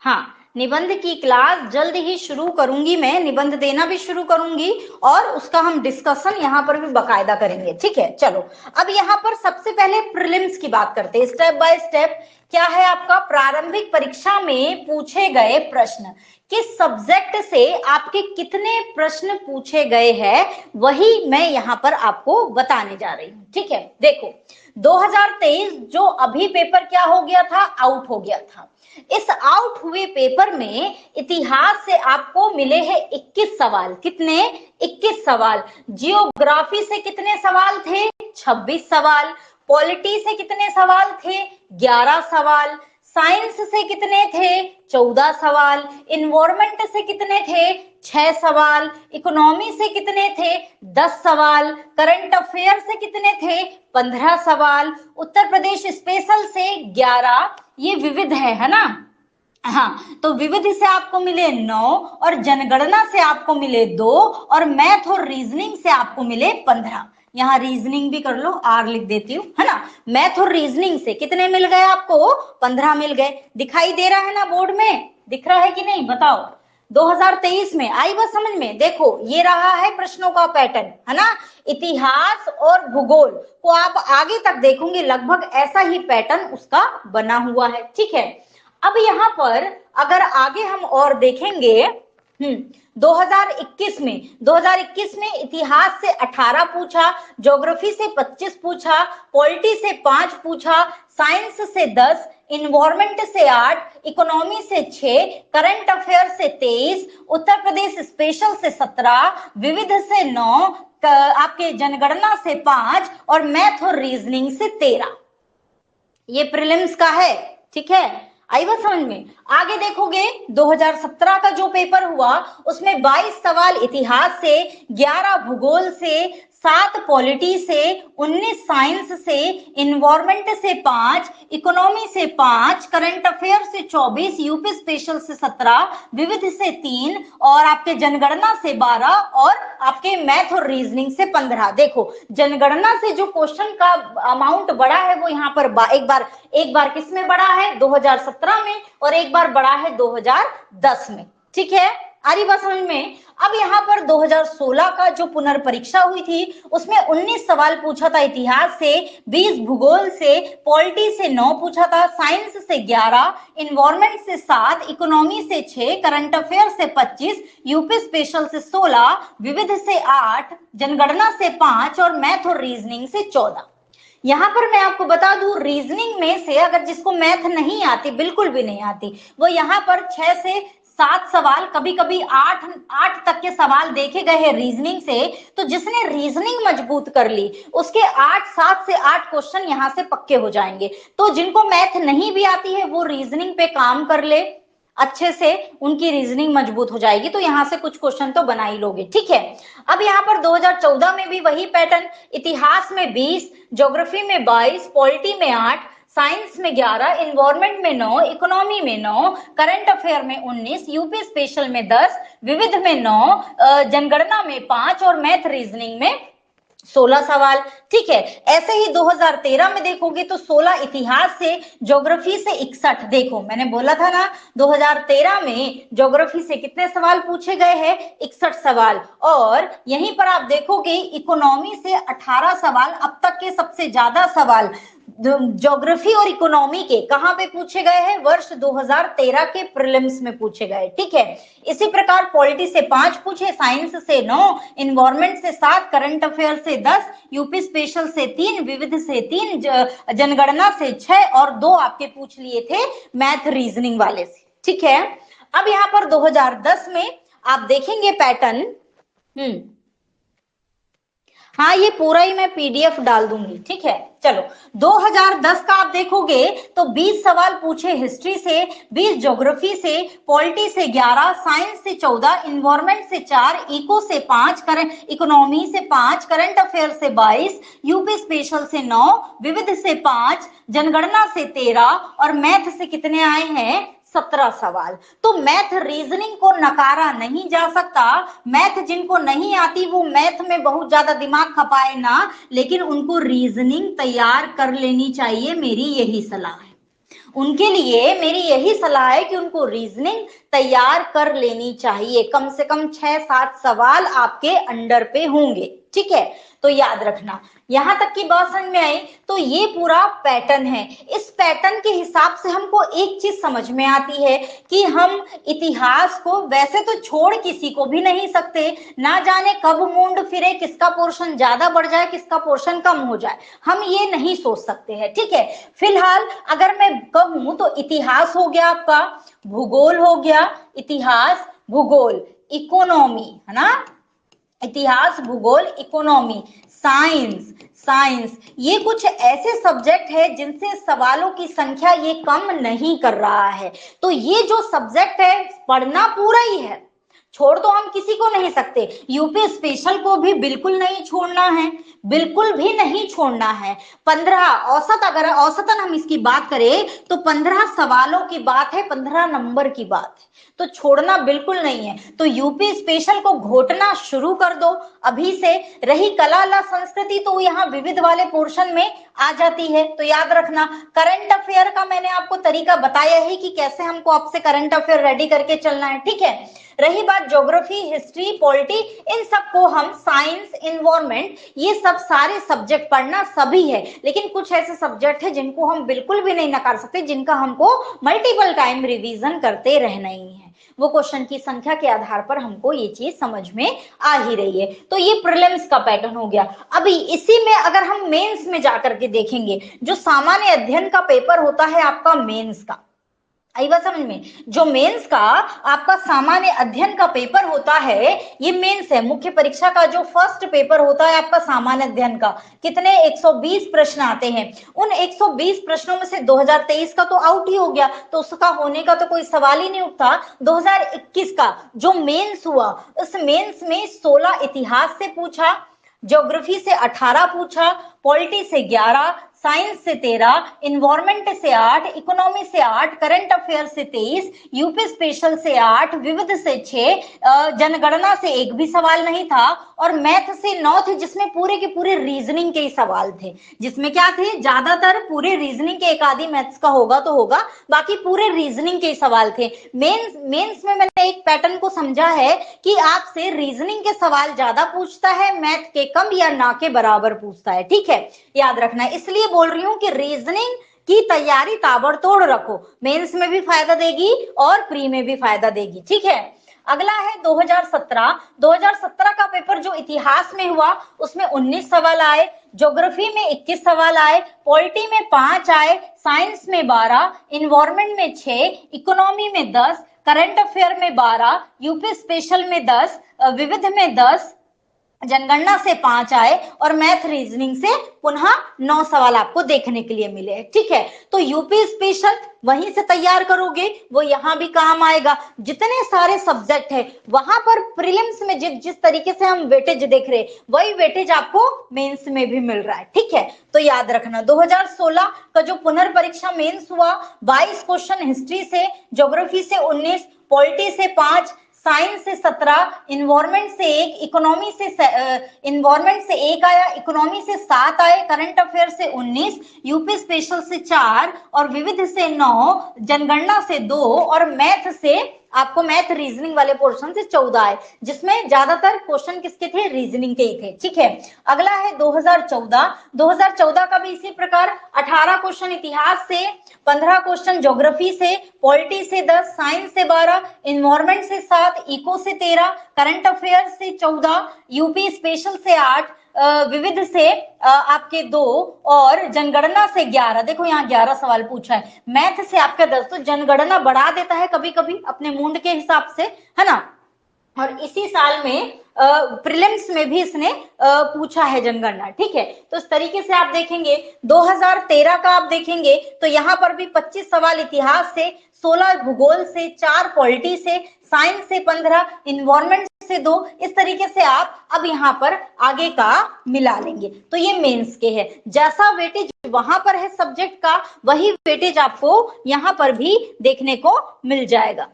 हाँ निबंध की क्लास जल्द ही शुरू करूंगी, मैं निबंध देना भी शुरू करूंगी और उसका हम डिस्कशन यहाँ पर भी बकायदा करेंगे। ठीक है, चलो अब यहाँ पर सबसे पहले प्रीलिम्स की बात करते हैं, स्टेप बाय स्टेप। क्या है आपका प्रारंभिक परीक्षा में पूछे गए प्रश्न, किस सब्जेक्ट से आपके कितने प्रश्न पूछे गए हैं, वही मैं यहाँ पर आपको बताने जा रही हूँ। ठीक है, देखो 2023 जो अभी पेपर क्या हो गया था, आउट हो गया था। इस आउट हुए पेपर में इतिहास से आपको मिले हैं 21 सवाल। कितने? 21 सवाल। जियोग्राफी से कितने सवाल थे? 26 सवाल। पॉलिटी से कितने सवाल थे? 11 सवाल। साइंस से कितने थे? 14 सवाल। इन्वायरमेंट से कितने थे? 6 सवाल। इकोनॉमी से कितने थे? 10 सवाल। करंट अफेयर से कितने थे? 15 सवाल। उत्तर प्रदेश स्पेशल से 11। ये विविध है ना? हाँ, तो विविध से आपको मिले 9 और जनगणना से आपको मिले 2 और मैथ और रीजनिंग से आपको मिले 15। यहाँ रीजनिंग भी कर लो, आर लिख देती हूँ, है ना। मैथ और रीजनिंग से कितने मिल गए आपको? 15 मिल गए। दिखाई दे रहा है ना बोर्ड में? दिख रहा है कि नहीं बताओ? 2023 में आई बात समझ में? देखो ये रहा है प्रश्नों का पैटर्न, है ना। इतिहास और भूगोल को आप आगे तक देखोगे लगभग ऐसा ही पैटर्न उसका बना हुआ है। ठीक है, अब यहाँ पर अगर आगे हम और देखेंगे, 2021 में इतिहास से 18 पूछा, ज्योग्राफी से 25 पूछा, पॉलिटी से 5 पूछा, साइंस से 10, इन्वायरमेंट से 8, इकोनॉमी से 6, करंट अफेयर से 23, उत्तर प्रदेश स्पेशल से 17, विविध से 9, आपके जनगणना से 5 और मैथ और रीजनिंग से 13। ये प्रीलिम्स का है। ठीक है, आई बात समझ में? आगे देखोगे 2017 का जो पेपर हुआ उसमें 22 सवाल इतिहास से, 11 भूगोल से, 7 पॉलिटी से, 19 साइंस से, इन्वायरमेंट से 5, इकोनॉमी से 5, करंट अफेयर से 24, यूपी स्पेशल से 17, विविध से 3 और आपके जनगणना से 12 और आपके मैथ और रीजनिंग से 15। देखो जनगणना से जो क्वेश्चन का अमाउंट बढ़ा है वो यहाँ पर एक बार किस में बढ़ा है? 2017 में, और एक बार बढ़ा है 2010 में। ठीक है, आ रही बात समझ में? अब यहाँ पर 2016 का जो पुनर्परीक्षा हुई थी उसमें 19 सवाल पूछा था इतिहास से, 20 भूगोल से, पॉलिटी से 9 पूछा था, साइंस से 11, इन्वायरमेंट से 7, इकोनॉमी से 6, करंट अफेयर से 25, यूपी स्पेशल से 16, विविध से 8, जनगणना से 5 और मैथ और रीजनिंग से 14। यहाँ पर मैं आपको बता दूं रीजनिंग में से अगर जिसको मैथ नहीं आती, बिल्कुल भी नहीं आती, वो यहाँ पर 6 से 7 सवाल, कभी कभी 8 तक के सवाल देखे गए हैं रीजनिंग से। तो जिसने रीजनिंग मजबूत कर ली उसके 7 से 8 क्वेश्चन यहाँ से पक्के हो जाएंगे। तो जिनको मैथ नहीं भी आती है वो रीजनिंग पे काम कर ले अच्छे से, उनकी रीजनिंग मजबूत हो जाएगी, तो यहाँ से कुछ क्वेश्चन तो बना ही लोगे। ठीक है, अब यहाँ पर 2014 में भी वही पैटर्न, इतिहास में 20, ज्योग्राफी में 22, पॉलिटी में 8, साइंस में 11, इन्वायरमेंट में 9, इकोनॉमी में 9, करंट अफेयर में 19, यूपी स्पेशल में 10, विविध में 9, जनगणना में 5 और मैथ रीजनिंग में 16 सवाल। ठीक है, ऐसे ही 2013 में देखोगे तो 16 इतिहास से, ज्योग्राफी से 61। देखो मैंने बोला था ना 2013 में ज्योग्राफी से कितने सवाल पूछे गए हैं? 61 सवाल। और यहीं पर आप देखोगे इकोनॉमी से 18 सवाल, अब तक के सबसे ज्यादा सवाल ज्योग्राफी और इकोनॉमी के कहां पे पूछे गए हैं? वर्ष 2013 के प्रीलिम्स में पूछे गए। ठीक है, इसी प्रकार पॉलिटी से 5 पूछे, साइंस से 9, इन्वायरमेंट से 7, करंट अफेयर से 10, यूपी स्पेशल से 3, विविध से 3, जनगणना से 6 और 2 आपके पूछ लिए थे मैथ रीजनिंग वाले से। ठीक है, अब यहाँ पर 2010 में आप देखेंगे पैटर्न, हम्म, हाँ ये पूरा ही मैं पीडीएफ डाल दूंगी, ठीक है। चलो 2010 का आप देखोगे तो 20 सवाल पूछे हिस्ट्री से, 20 ज्योग्राफी से, पॉलिटी से 11, साइंस से 14, इन्वायरमेंट से 4, इको से 5, करंट इकोनॉमी से 5, करंट अफेयर से 22, यूपी स्पेशल से 9, विविध से 5, जनगणना से 13 और मैथ से कितने आए हैं 17 सवाल। तो मैथ रीजनिंग को नकारा नहीं जा सकता। मैथ जिनको नहीं आती वो मैथ में बहुत ज्यादा दिमाग खपाए ना, लेकिन उनको रीजनिंग तैयार कर लेनी चाहिए, मेरी यही सलाह है। उनके लिए मेरी यही सलाह है कि उनको रीजनिंग तैयार कर लेनी चाहिए, कम से कम 6-7 सवाल आपके अंडर पे होंगे, ठीक है। तो याद रखना, यहां तक की बात समझ में आई। तो ये पूरा पैटर्न है। इस पैटर्न के हिसाब से हमको एक चीज समझ में आती है कि हम इतिहास को वैसे तो छोड़ किसी को भी नहीं सकते, ना जाने कब मुंड फिरे, किसका पोर्शन ज्यादा बढ़ जाए, किसका पोर्शन कम हो जाए, हम ये नहीं सोच सकते हैं, ठीक है। फिलहाल अगर मैं कहूं तो इतिहास हो गया आपका, भूगोल हो गया, इतिहास भूगोल, इकोनॉमी है ना, इतिहास भूगोल इकोनॉमी, साइंस, साइंस, ये कुछ ऐसे सब्जेक्ट है जिनसे सवालों की संख्या ये कम नहीं कर रहा है। तो ये जो सब्जेक्ट है पढ़ना पूरा ही है, छोड़ तो हम किसी को नहीं सकते। यूपी स्पेशल को भी बिल्कुल नहीं छोड़ना है, बिल्कुल भी नहीं छोड़ना है। 15 औसत, अगर औसतन हम इसकी बात करें तो 15 सवालों की बात है, 15 नंबर की बात है, तो छोड़ना बिल्कुल नहीं है। तो यूपी स्पेशल को घोटना शुरू कर दो अभी से। रही कला ला संस्कृति तो यहाँ विविध वाले पोर्शन में आ जाती है। तो याद रखना, करंट अफेयर का मैंने आपको तरीका बताया ही कि कैसे हमको आपसे करंट अफेयर रेडी करके चलना है, ठीक है। रही बात ज्योग्राफी, हिस्ट्री, पॉलिटी, इन सबको हम साइंस, इन्वायरमेंट, ये सब सारे सब्जेक्ट पढ़ना सभी है, लेकिन कुछ ऐसे सब्जेक्ट है जिनको हम बिल्कुल भी नहीं नकार सकते, जिनका हमको मल्टीपल टाइम रिवीजन करते रहना ही है। वो क्वेश्चन की संख्या के आधार पर हमको ये चीज समझ में आ ही रही है। तो ये प्रीलिम्स का पैटर्न हो गया। अभी इसी में अगर हम मेंस में जाकर के देखेंगे, जो सामान्य अध्ययन का पेपर होता है आपका मेंस का, आई बात समझ में, जो मेंस का आपका सामान्य अध्ययन का पेपर होता है, ये मेंस है, मुख्य परीक्षा का जो फर्स्ट पेपर होता है आपका सामान्य अध्ययन का, कितने 120 प्रश्न आते हैं। उन 120 प्रश्नों में से 2023 का तो आउट ही हो गया, तो उसका होने का तो कोई सवाल ही नहीं उठता। 2021 का जो मेंस हुआ, उस मेंस में 16 इतिहास से पूछा, ज्योग्राफी से 18 पूछा, पॉलिटी से 11, साइंस से 13, इन्वायरमेंट से 8, इकोनॉमी से 8, करंट अफेयर से 23, यूपी स्पेशल से 8, विविध से 6, जनगणना से एक भी सवाल नहीं था, और मैथ से 9 थे, जिसमें पूरे के पूरे रीजनिंग के ही सवाल थे। जिसमें क्या थे, ज्यादातर पूरे रीजनिंग के, एक आधी मैथ्स का होगा तो होगा, बाकी पूरे रीजनिंग के ही सवाल थे। मेंस में मैंने एक पैटर्न को समझा है कि आपसे रीजनिंग के सवाल ज्यादा पूछता है, मैथ के कम या ना के बराबर पूछता है, ठीक है, याद रखना। इसलिए बोल रही हूं कि रीजनिंग की तैयारी ताबड़तोड़ रखो, मेंस में भी फायदा देगी और प्री में भी फायदा देगी, ठीक है। अगला है 2017। 2017 का पेपर जो इतिहास में हुआ उसमें 19 सवाल आए, ज्योग्राफी में 21 सवाल आए, पॉलिटी में 5 आए, साइंस में 12, इन्वायरमेंट में 6, इकोनॉमी में 10, करंट अफेयर में 12, यूपी स्पेशल में 10, विविध में 10, जनगणना से 5 आए, और मैथ रीजनिंग से पुनः 9 सवाल आपको देखने के लिए मिले, ठीक है। तो यूपी स्पेशल वहीं से तैयार करोगे, वो यहां भी काम आएगा। जितने सारे सब्जेक्ट है वहां पर प्रीलिम्स में जिस तरीके से हम वेटेज देख रहे, वही वेटेज आपको मेंस में भी मिल रहा है, ठीक है। तो याद रखना 2016 का जो पुनर्परीक्षा मेंस हुआ, 22 क्वेश्चन हिस्ट्री से, ज्योग्राफी से 19, पॉलिटी से 5, साइंस से 17, इन्वायरमेंट से 1, इकोनॉमी से इन्वायरमेंट से 1 आया, इकोनॉमी से 7 आए, करंट अफेयर से 19, यूपी स्पेशल से 4 और विविध से 9, जनगणना से 2 और मैथ से आपको मैथ रीजनिंग वाले पोर्शन से 14 आए, जिसमें ज्यादातर क्वेश्चन किसके थे, रीजनिंग के ही थे, ठीक है। अगला है 2014। 2014 का भी इसी प्रकार 18 क्वेश्चन इतिहास से, 15 क्वेश्चन ज्योग्राफी से, पॉलिटी से 10, साइंस से 12, इन्वायरमेंट से 7, इको से 13, करंट अफेयर से 14, यूपी स्पेशल से 8, विविध से आपके 2 और जनगणना से 11। देखो यहाँ 11 सवाल पूछा है, मैथ से आपका 10, तो जनगणना बढ़ा देता है कभी कभी अपने मूड के हिसाब से, है ना। और इसी साल में प्रीलिम्स में भी इसने पूछा है जनगणना, ठीक है। तो इस तरीके से आप देखेंगे 2013 का आप देखेंगे तो यहाँ पर भी 25 सवाल इतिहास से, 16 भूगोल से, 4 पॉलिटी से, साइंस से 15, इन्वायरमेंट से 2, इस तरीके से आप अब यहाँ पर आगे का मिला लेंगे। तो ये मेंस के है, जैसा वेटेज वहां पर है सब्जेक्ट का वही वेटेज आपको यहाँ पर भी देखने को मिल जाएगा।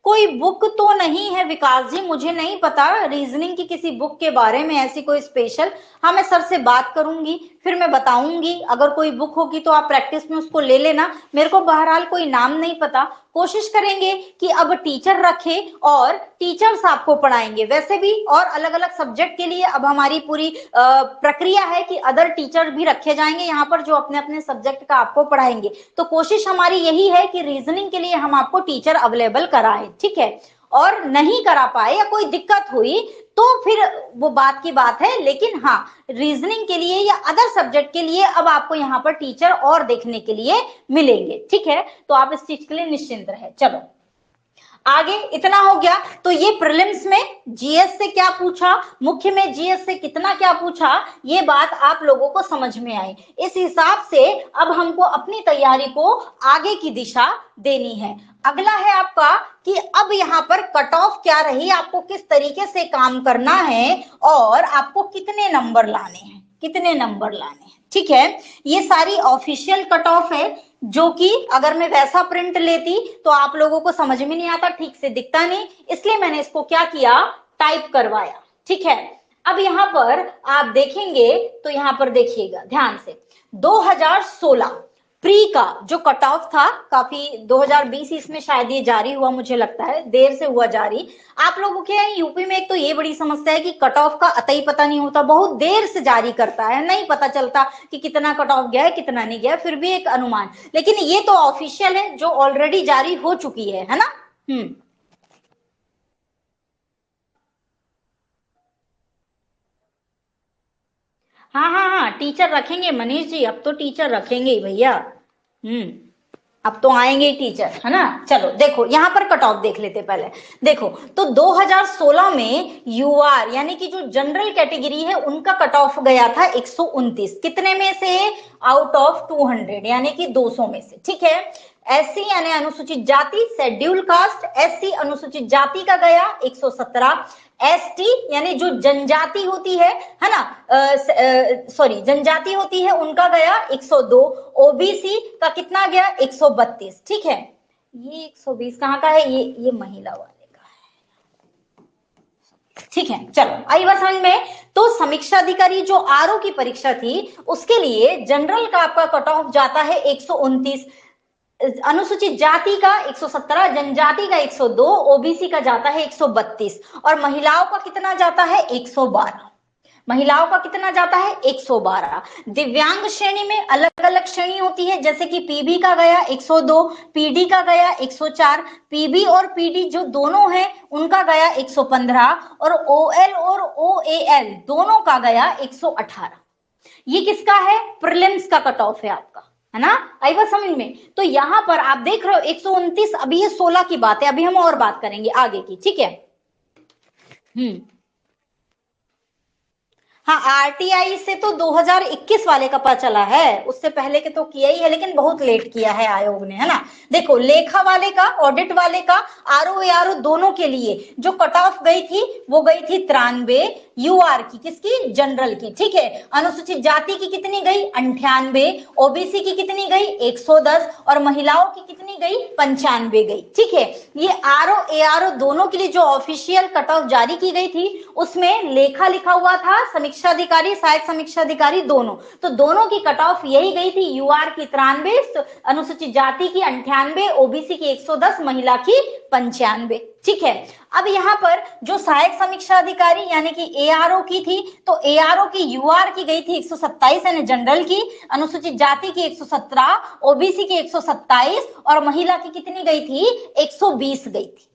कोई बुक तो नहीं है विकास जी, मुझे नहीं पता रीजनिंग की किसी बुक के बारे में ऐसी कोई स्पेशल। हाँ मैं सर से बात करूंगी फिर मैं बताऊंगी, अगर कोई बुक होगी तो आप प्रैक्टिस में उसको ले लेना। मेरे को बहरहाल कोई नाम नहीं पता, कोशिश करेंगे कि अब टीचर रखे और टीचर्स आपको पढ़ाएंगे। वैसे भी और अलग अलग सब्जेक्ट के लिए अब हमारी पूरी प्रक्रिया है कि अदर टीचर भी रखे जाएंगे यहाँ पर जो अपने अपने सब्जेक्ट का आपको पढ़ाएंगे। तो कोशिश हमारी यही है कि रीजनिंग के लिए हम आपको टीचर अवेलेबल कराएं, ठीक है। और नहीं करा पाए या कोई दिक्कत हुई तो फिर वो बात की बात है, लेकिन हाँ रीजनिंग के लिए या अदर सब्जेक्ट के लिए अब आपको यहाँ पर टीचर और देखने के लिए मिलेंगे, ठीक है। तो आप इस चीज के लिए निश्चिंत रहे। चलो आगे इतना हो गया। तो ये प्रीलिम्स में जीएस से क्या पूछा, मुख्य में जीएस से कितना क्या पूछा, ये बात आप लोगों को समझ में आई। इस हिसाब से अब हमको अपनी तैयारी को आगे की दिशा देनी है। अगला है आपका कि अब यहाँ पर कट ऑफ क्या रही, आपको किस तरीके से काम करना है और आपको कितने नंबर लाने हैं, कितने नंबर लाने हैं, ठीक है। ये सारी ऑफिशियल कट ऑफ है जो कि अगर मैं वैसा प्रिंट लेती तो आप लोगों को समझ में नहीं आता, ठीक से दिखता नहीं, इसलिए मैंने इसको क्या किया, टाइप करवाया, ठीक है। अब यहाँ पर आप देखेंगे तो यहाँ पर देखिएगा ध्यान से 2016 प्री का जो कट ऑफ था, काफी 2020 इसमें शायद ये जारी हुआ, मुझे लगता है देर से हुआ जारी। आप लोगों के यूपी में एक तो ये बड़ी समस्या है कि कट ऑफ का अतई पता नहीं होता, बहुत देर से जारी करता है, नहीं पता चलता कि कितना कट ऑफ गया है कितना नहीं गया, फिर भी एक अनुमान। लेकिन ये तो ऑफिशियल है जो ऑलरेडी जारी हो चुकी है ना। हाँ हाँ हाँ टीचर रखेंगे मनीष जी, अब तो टीचर रखेंगे ही भैया। अब तो आएंगे ही टीचर, है ना। चलो देखो यहाँ पर कट ऑफ देख लेते पहले। देखो तो 2016 में यूआर यानी कि जो जनरल कैटेगरी है उनका कट ऑफ गया था 129, कितने में से, आउट ऑफ 200 यानी कि 200 में से, ठीक है। एससी यानी अनुसूचित जाति, शेड्यूल कास्ट, एससी अनुसूचित जाति का गया 117, एसटी यानी जो जनजाति होती है ना, सॉरी जनजाति होती है उनका गया 102, ओबीसी का कितना गया 132, ठीक है। ये 120 कहाँ का है, ये महिला वाले का है, ठीक है। चलो आई बात समझ में। तो समीक्षा अधिकारी जो आरओ की परीक्षा थी उसके लिए जनरल का आपका कट ऑफ जाता है 129, अनुसूचित जाति का 117, जनजाति का 102, ओबीसी का जाता है 132 और महिलाओं का कितना जाता है 112, महिलाओं का कितना जाता है 112। दिव्यांग श्रेणी में अलग अलग श्रेणी होती है, जैसे कि पीबी का गया 102, पीडी का गया 104, पीबी और पीडी जो दोनों हैं उनका गया 115 और ओएल और ओएएल दोनों का गया 118। ये किसका है, प्रीलिम्स का कट ऑफ है आपका, है ना। आई बात समझ में। तो यहां पर आप देख रहे हो 129, अभी ये 16 की बात है, अभी हम और बात करेंगे आगे की, ठीक है। हाँ आरटीआई से तो 2021 वाले का पता चला है, उससे पहले के तो किया ही है लेकिन बहुत लेट किया है आयोग ने, है ना। देखो लेखा वाले का, ऑडिट वाले का, आरओ दोनों के लिए जो कट ऑफ गई थी वो गई थी 93, यूआर की किसकी, जनरल की, ठीक है। अनुसूचित जाति की कितनी गई 98, ओबीसी की कितनी गई 110 और महिलाओं की कितनी गई 95 गई, ठीक है। ये आरओ एआरओ दोनों के लिए जो ऑफिशियल कट ऑफ जारी की गई थी उसमें लेखा लिखा हुआ था, समीक्षा अधिकारी, सहायक समीक्षा अधिकारी दोनों, तो दोनों की कट ऑफ यही गई थी, यूआर की 93, अनुसूचित जाति की 98, ओबीसी की 110, महिला की 95, ठीक है। अब यहाँ पर जो सहायक समीक्षा अधिकारी यानी कि एआरओ की थी, तो एआरओ की यूआर की गई थी 127 यानी जनरल की, अनुसूचित जाति की 117, ओबीसी की 127 और महिला की कितनी गई थी 120 गई थी,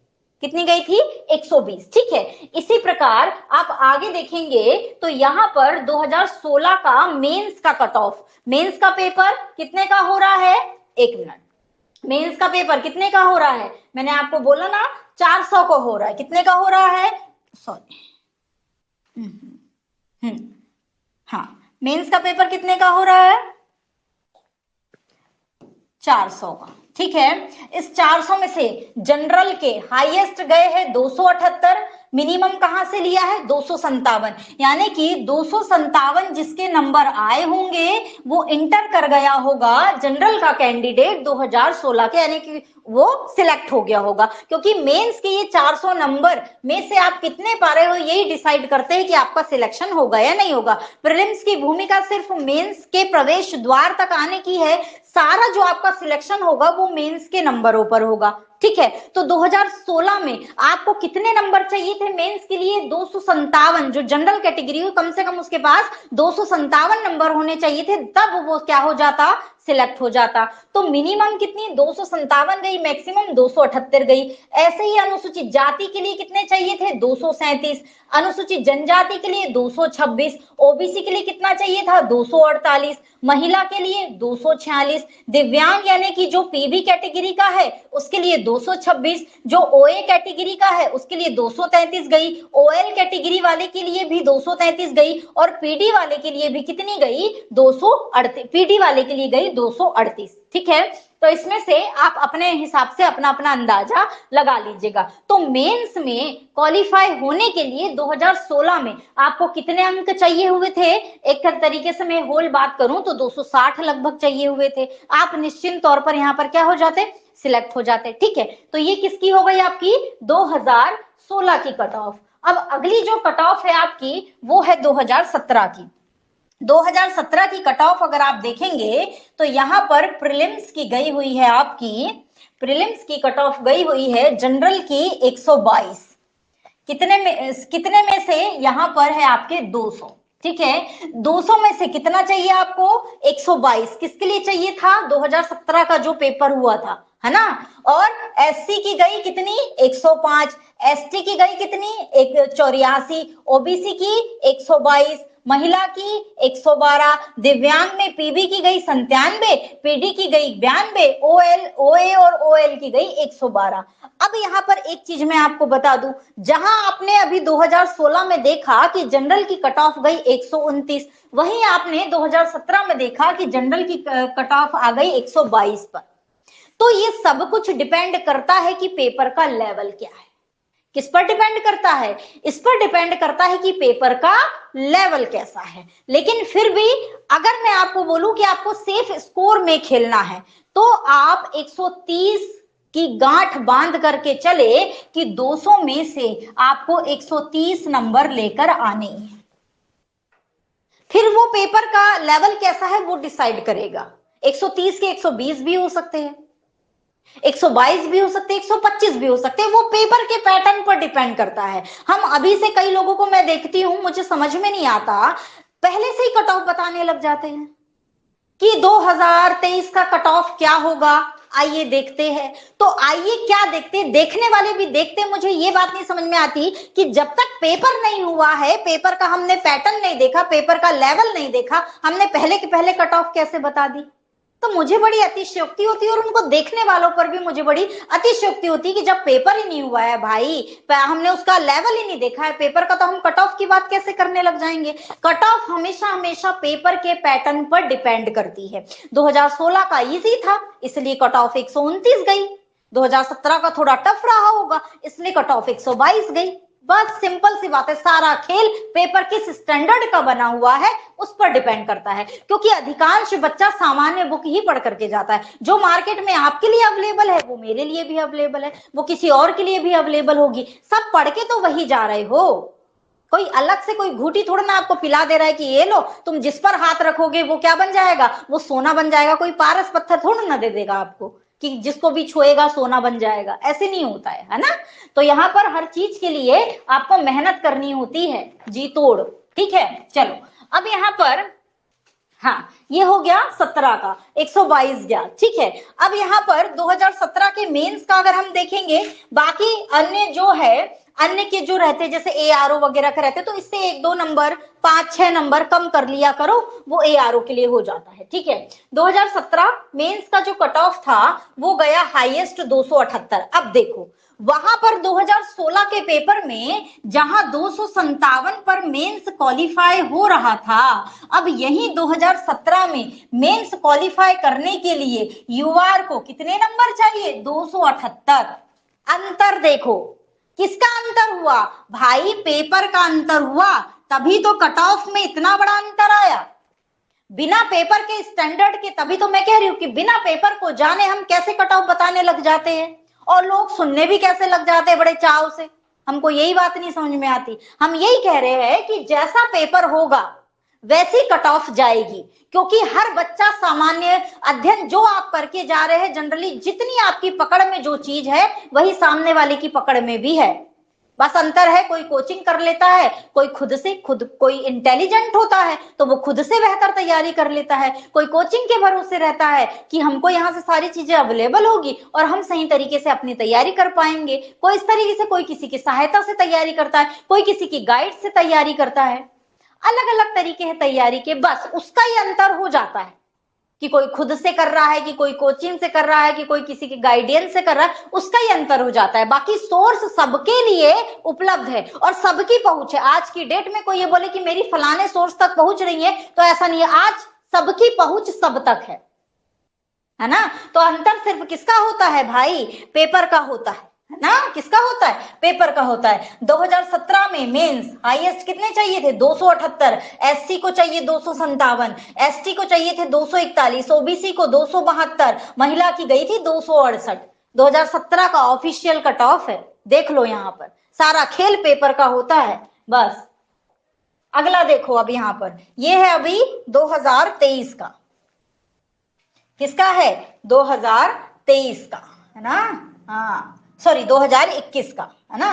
कितनी गई थी 120, ठीक है। इसी प्रकार आप आगे देखेंगे तो यहाँ पर 2016 का मेंस का कट ऑफ, मेंस का पेपर कितने का हो रहा है, एक मिनट, मेंस का पेपर कितने का हो रहा है, मैंने आपको बोला ना 400 का हो रहा है, कितने का हो रहा है, सॉरी, हाँ, मेंस का पेपर कितने का हो रहा है, 400 का। ठीक है, इस 400 में से जनरल के हाईएस्ट गए हैं 278, मिनिमम कहां से लिया है 257, यानी कि 257 जिसके नंबर आए होंगे वो इंटर कर गया होगा जनरल का कैंडिडेट 2016 के, यानी कि वो सिलेक्ट हो गया होगा, क्योंकि मेंस के ये 400 नंबर में से आप कितने पा रहे हो यही डिसाइड करते हैं कि आपका सिलेक्शन होगा या नहीं होगा। प्रीलिम्स की भूमिका सिर्फ मेंस के प्रवेश द्वार तक आने की है, सारा जो आपका सिलेक्शन होगा वो मेंस के नंबरों पर होगा। ठीक है, तो 2016 में आपको कितने नंबर चाहिए थे मेंस के लिए, 257, जो जनरल कैटेगरी हो कम से कम उसके पास 257 नंबर होने चाहिए थे, तब वो क्या हो जाता, सिलेक्ट हो जाता। तो मिनिमम कितनी 257 गई, मैक्सिमम 278 गई। ऐसे ही अनुसूचित जाति के लिए कितने चाहिए थे 237, अनुसूचित जनजाति के लिए 226, ओबीसी के लिए कितना चाहिए था 248, महिला के लिए 246, दिव्यांग यानी कि जो पीबी कैटेगरी का है उसके लिए 226, जो ओए कैटेगरी का है उसके लिए 233 गई, ओएल कैटेगरी वाले के लिए भी 233 गई, और पीडी वाले के लिए भी कितनी गई 238, पीडी वाले के लिए गई 238। ठीक है, तो इसमें से आप अपने हिसाब से अपना अपना अंदाजा लगा लीजिएगा। तो मेंस में क्वालिफाई होने के लिए 2016 में आपको कितने अंक चाहिए हुए थे, एक तरीके से मैं होल बात करूं तो 260 लगभग चाहिए हुए थे, आप निश्चित तौर पर यहाँ पर क्या हो जाते, सिलेक्ट हो जाते। ठीक है, तो ये किसकी हो गई आपकी 2016 की कट ऑफ। अब अगली जो कट ऑफ है आपकी वो है 2017 की। 2017 की कट ऑफ अगर आप देखेंगे तो यहां पर प्रीलिम्स की गई हुई है आपकी, प्रीलिम्स की कट ऑफ गई हुई है जनरल की 122, कितने में से यहां पर है आपके 200। ठीक है, 200 में से कितना चाहिए आपको 122, किसके लिए चाहिए था 2017 का जो पेपर हुआ था, है ना। और एससी की गई कितनी 105, एसटी की गई कितनी 184, ओबीसी की 122, महिला की 112, दिव्यांग में पीबी की गई 97, पीडी की गई 92, ओएल ओए और ओएल की गई 112। अब यहाँ पर एक चीज मैं आपको बता दूं, जहां आपने अभी 2016 में देखा कि जनरल की कट ऑफ गई 129, वहीं आपने 2017 में देखा कि जनरल की कट ऑफ आ गई 122 पर। तो ये सब कुछ डिपेंड करता है कि पेपर का लेवल क्या है, किस पर डिपेंड करता है, इस पर डिपेंड करता है कि पेपर का लेवल कैसा है। लेकिन फिर भी अगर मैं आपको बोलूं कि आपको सेफ स्कोर में खेलना है तो आप 130 की गांठ बांध करके चले कि 200 में से आपको 130 नंबर लेकर आने हैं। फिर वो पेपर का लेवल कैसा है वो डिसाइड करेगा, 130 के 120 भी हो सकते हैं, 122 भी हो सकते हैं, 125 भी हो सकते हैं, वो पेपर के पैटर्न पर डिपेंड करता है। हम अभी से कई लोगों को मैं देखती हूं, मुझे समझ में नहीं आता, पहले से ही कट ऑफ बताने लग जाते हैं कि 2023 का कट ऑफ क्या होगा, आइए देखते हैं। तो आइए क्या देखते हैं, देखने वाले भी देखते हैं। मुझे ये बात नहीं समझ में आती कि जब तक पेपर नहीं हुआ है, पेपर का हमने पैटर्न नहीं देखा, पेपर का लेवल नहीं देखा, हमने पहले के पहले कट ऑफ कैसे बता दी। तो मुझे बड़ी अतिशयोक्ति होती है और उनको देखने वालों पर भी मुझे बड़ी अतिशयोक्ति होती है कि जब पेपर ही नहीं हुआ है भाई, हमने उसका लेवल ही नहीं देखा है पेपर का, तो हम कट ऑफ की बात कैसे करने लग जाएंगे। कट ऑफ हमेशा हमेशा पेपर के पैटर्न पर डिपेंड करती है। 2016 का इजी था इसलिए कट ऑफ 129 गई, 2017 का थोड़ा टफ रहा होगा इसलिए कट ऑफ 122 गई। बस सिंपल सी बात है, सारा खेल पेपर किस स्टैंडर्ड का बना हुआ है उस पर डिपेंड करता है, क्योंकि अधिकांश बच्चा सामान्य बुक ही पढ़ करके जाता है। जो मार्केट में आपके लिए अवेलेबल है वो मेरे लिए भी अवेलेबल है, वो किसी और के लिए भी अवेलेबल होगी, सब पढ़ के तो वही जा रहे हो। कोई अलग से कोई घूटी थोड़ा ना आपको पिला दे रहा है कि ये लो, तुम जिस पर हाथ रखोगे वो क्या बन जाएगा, वो सोना बन जाएगा। कोई पारस पत्थर थोड़ा ना दे देगा आपको कि जिसको भी छुएगा सोना बन जाएगा, ऐसे नहीं होता है ना। तो यहाँ पर हर चीज के लिए आपको मेहनत करनी होती है जी तोड़। ठीक है, चलो अब यहाँ पर, हाँ ये हो गया 17 का 122 गया। ठीक है, अब यहाँ पर 2017 के मेंस का अगर हम देखेंगे, बाकी अन्य जो है अन्य के जो रहते जैसे ARO वगैरह के रहते तो इससे 1-2 नंबर 5-6 नंबर कम कर लिया करो, वो ARO के लिए हो जाता है। ठीक है, 2017 मेंस का जो कट ऑफ था वो गया हाईएस्ट 278। अब देखो वहां पर 2016 के पेपर में जहां 257 पर मेंस क्वालिफाई हो रहा था, अब यही 2017 में मेंस क्वालिफाई करने के लिए यूआर को कितने नंबर चाहिए? 278। अंतर देखो, किसका अंतर हुआ भाई? पेपर का अंतर हुआ, तभी तो कट ऑफ में इतना बड़ा अंतर आया। बिना पेपर के स्टैंडर्ड के, तभी तो मैं कह रही हूं कि बिना पेपर को जाने हम कैसे कट ऑफ बताने लग जाते हैं और लोग सुनने भी कैसे लग जाते हैं बड़े चाव से। हमको यही बात नहीं समझ में आती। हम यही कह रहे हैं कि जैसा पेपर होगा वैसी कट ऑफ जाएगी, क्योंकि हर बच्चा सामान्य अध्ययन जो आप करके जा रहे हैं, जनरली जितनी आपकी पकड़ में जो चीज है वही सामने वाले की पकड़ में भी है। बस अंतर है, कोई कोचिंग कर लेता है, कोई कोई इंटेलिजेंट होता है तो वो खुद से बेहतर तैयारी कर लेता है, कोई कोचिंग के भरोसे रहता है कि हमको यहाँ से सारी चीजें अवेलेबल होगी और हम सही तरीके से अपनी तैयारी कर पाएंगे। कोई इस तरीके से, कोई किसी की सहायता से तैयारी करता है, कोई किसी की गाइड से तैयारी करता है। अलग अलग तरीके हैं तैयारी के, बस उसका ही अंतर हो जाता है कि कोई खुद से कर रहा है, कि कोई कोचिंग से कर रहा है, कि कोई किसी की गाइडेंस से कर रहा है, उसका ही अंतर हो जाता है। बाकी सोर्स सबके लिए उपलब्ध है और सबकी पहुंच है। आज की डेट में कोई ये बोले कि मेरी फलाने सोर्स तक पहुंच रही है, तो ऐसा नहीं है, आज सबकी पहुंच सब तक है ना। तो अंतर सिर्फ किसका होता है भाई? पेपर का होता है ना। किसका होता है? पेपर का होता है। 2017 में मेंस हाईएस्ट कितने चाहिए थे? 278, एससी को चाहिए 257, एसटी को चाहिए थे 241, ओबीसी को 272, महिला की गई थी 268। 2017 का ऑफिशियल कट ऑफ है, देख लो यहाँ पर सारा खेल पेपर का होता है। बस अगला देखो, अब यहाँ पर ये है अभी 2023 का। किसका है? 2023 का है ना। हाँ सॉरी 2021 का है ना।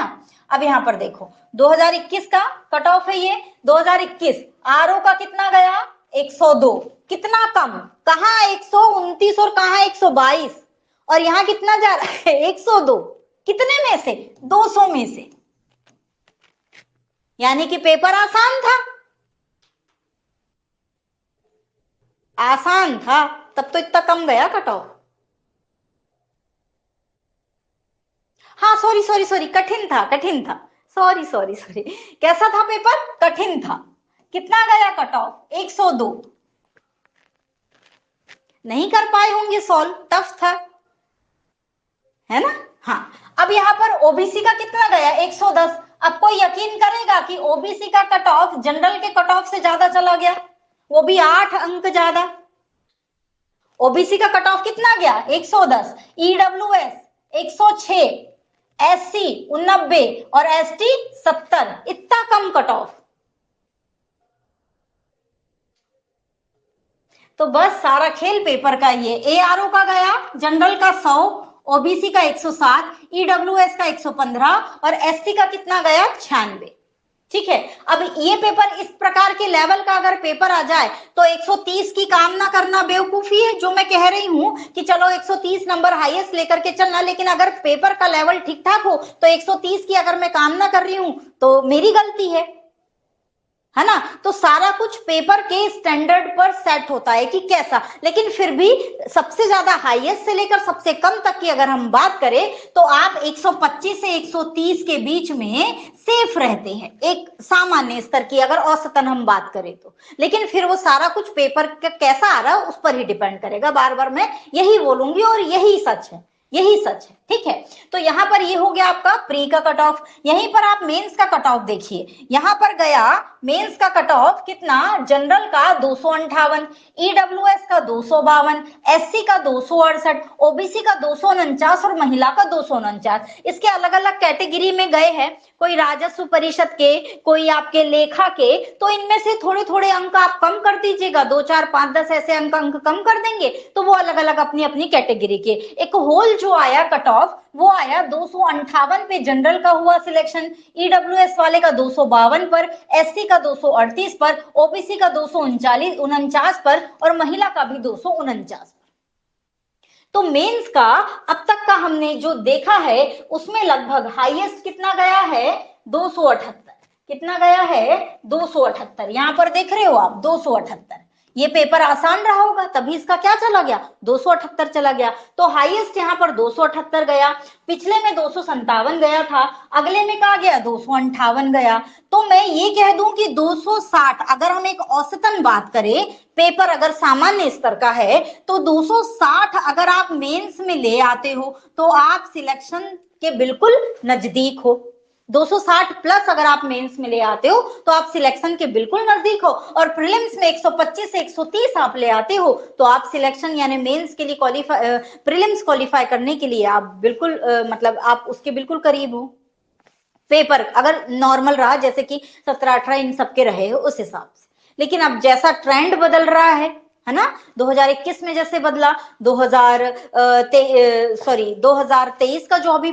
अब यहाँ पर देखो 2021 का कट ऑफ है ये। 2021 आरओ का कितना गया? 102। कितना कम? कहाँ 129 और कहाँ 122, और यहाँ कितना जा रहा है? 102। कितने में से? 200 में से। यानी कि पेपर आसान था, आसान था तब तो इतना कम गया कट ऑफ। हाँ सॉरी सॉरी सॉरी, कठिन था, कठिन था। सॉरी सॉरी सॉरी, कैसा था पेपर? कठिन था। कितना गया कट ऑफ? 102। नहीं कर पाए होंगे सॉल्व, टफ था है ना। हाँ अब यहाँ पर ओबीसी का कितना गया? 110। अब कोई यकीन करेगा कि ओबीसी का कट ऑफ जनरल के कट ऑफ से ज्यादा चला गया, वो भी 8 अंक ज्यादा। ओबीसी का कट ऑफ कितना गया? 110, ईडब्ल्यूएस 106, एससी 89 और एसटी 70। इतना कम कट ऑफ। तो बस सारा खेल पेपर का ये। एआरओ का गया जनरल का 100, ओबीसी का 107, ईडब्ल्यूएस का 115 और एसटी का कितना गया? 96। ठीक है, अब ये पेपर इस प्रकार के लेवल का अगर पेपर आ जाए तो 130 की कामना करना बेवकूफी है। जो मैं कह रही हूं कि चलो 130 नंबर हाईएस्ट लेकर के चलना, लेकिन अगर पेपर का लेवल ठीक ठाक हो तो 130 की अगर मैं कामना कर रही हूं तो मेरी गलती है ना। तो सारा कुछ पेपर के स्टैंडर्ड पर सेट होता है कि कैसा, लेकिन फिर भी सबसे ज्यादा हाईएस्ट से लेकर सबसे कम तक की अगर हम बात करें तो आप 125 से 130 के बीच में सेफ रहते हैं, एक सामान्य स्तर की अगर औसतन हम बात करें तो। लेकिन फिर वो सारा कुछ पेपर का कैसा आ रहा है उस पर ही डिपेंड करेगा। बार बार मैं यही बोलूंगी और यही सच है, यही सच है। ठीक है, तो यहां पर ये हो गया आपका प्री का कट ऑफ। यहीं पर आप मेंस का कट ऑफ देखिए, यहां पर गया मेंस का कट ऑफ कितना? जनरल का 258, ईडब्ल्यूएस का 252, एससी का 268, ओबीसी का 249 और महिला का 249। इसके अलग अलग कैटेगरी में गए हैं, कोई राजस्व परिषद के, कोई आपके लेखा के। तो इनमें से थोड़े थोड़े अंक आप कम कर दीजिएगा, 2 4 5 10 ऐसे अंक कम कर देंगे तो वो अलग अलग अपनी अपनी कैटेगरी के। एक होल जो आया कट ऑफ वो आया 258 पे जनरल का हुआ सिलेक्शन, ईडब्ल्यूएस वाले का 252 पर, एससी का 238 पर, ओबीसी का 249 पर और महिला का भी 249 पर। तो मेंस का अब तक का हमने जो देखा है उसमें लगभग हाईएस्ट कितना गया है 278। कितना गया है 278। यहां पर देख रहे हो आप 278। ये पेपर आसान रहा होगा तभी इसका क्या चला गया 278 चला गया। तो हाईएस्ट यहाँ पर 278 गया, पिछले में 257 गया था, अगले में कहा गया 258 गया। तो मैं ये कह दूं कि 260 अगर हम एक औसतन बात करें, पेपर अगर सामान्य स्तर का है तो 260 अगर आप मेंस में ले आते हो तो आप सिलेक्शन के बिल्कुल नजदीक हो। 260 प्लस अगर आप मेंस में ले आते हो तो आप सिलेक्शन के बिल्कुल नजदीक हो, और प्रीलिम्स में 125 से 130 आप ले आते हो तो आप सिलेक्शन यानी मेंस के लिए क्वालिफाई, प्रीलिम्स क्वालिफाई करने के लिए आप बिल्कुल मतलब आप उसके बिल्कुल करीब हो। पेपर अगर नॉर्मल रहा जैसे कि 17-18 इन सबके रहे हो उस हिसाब से। लेकिन अब जैसा ट्रेंड बदल रहा है ना, 2021 में जैसे बदला, 2023 का जो अभी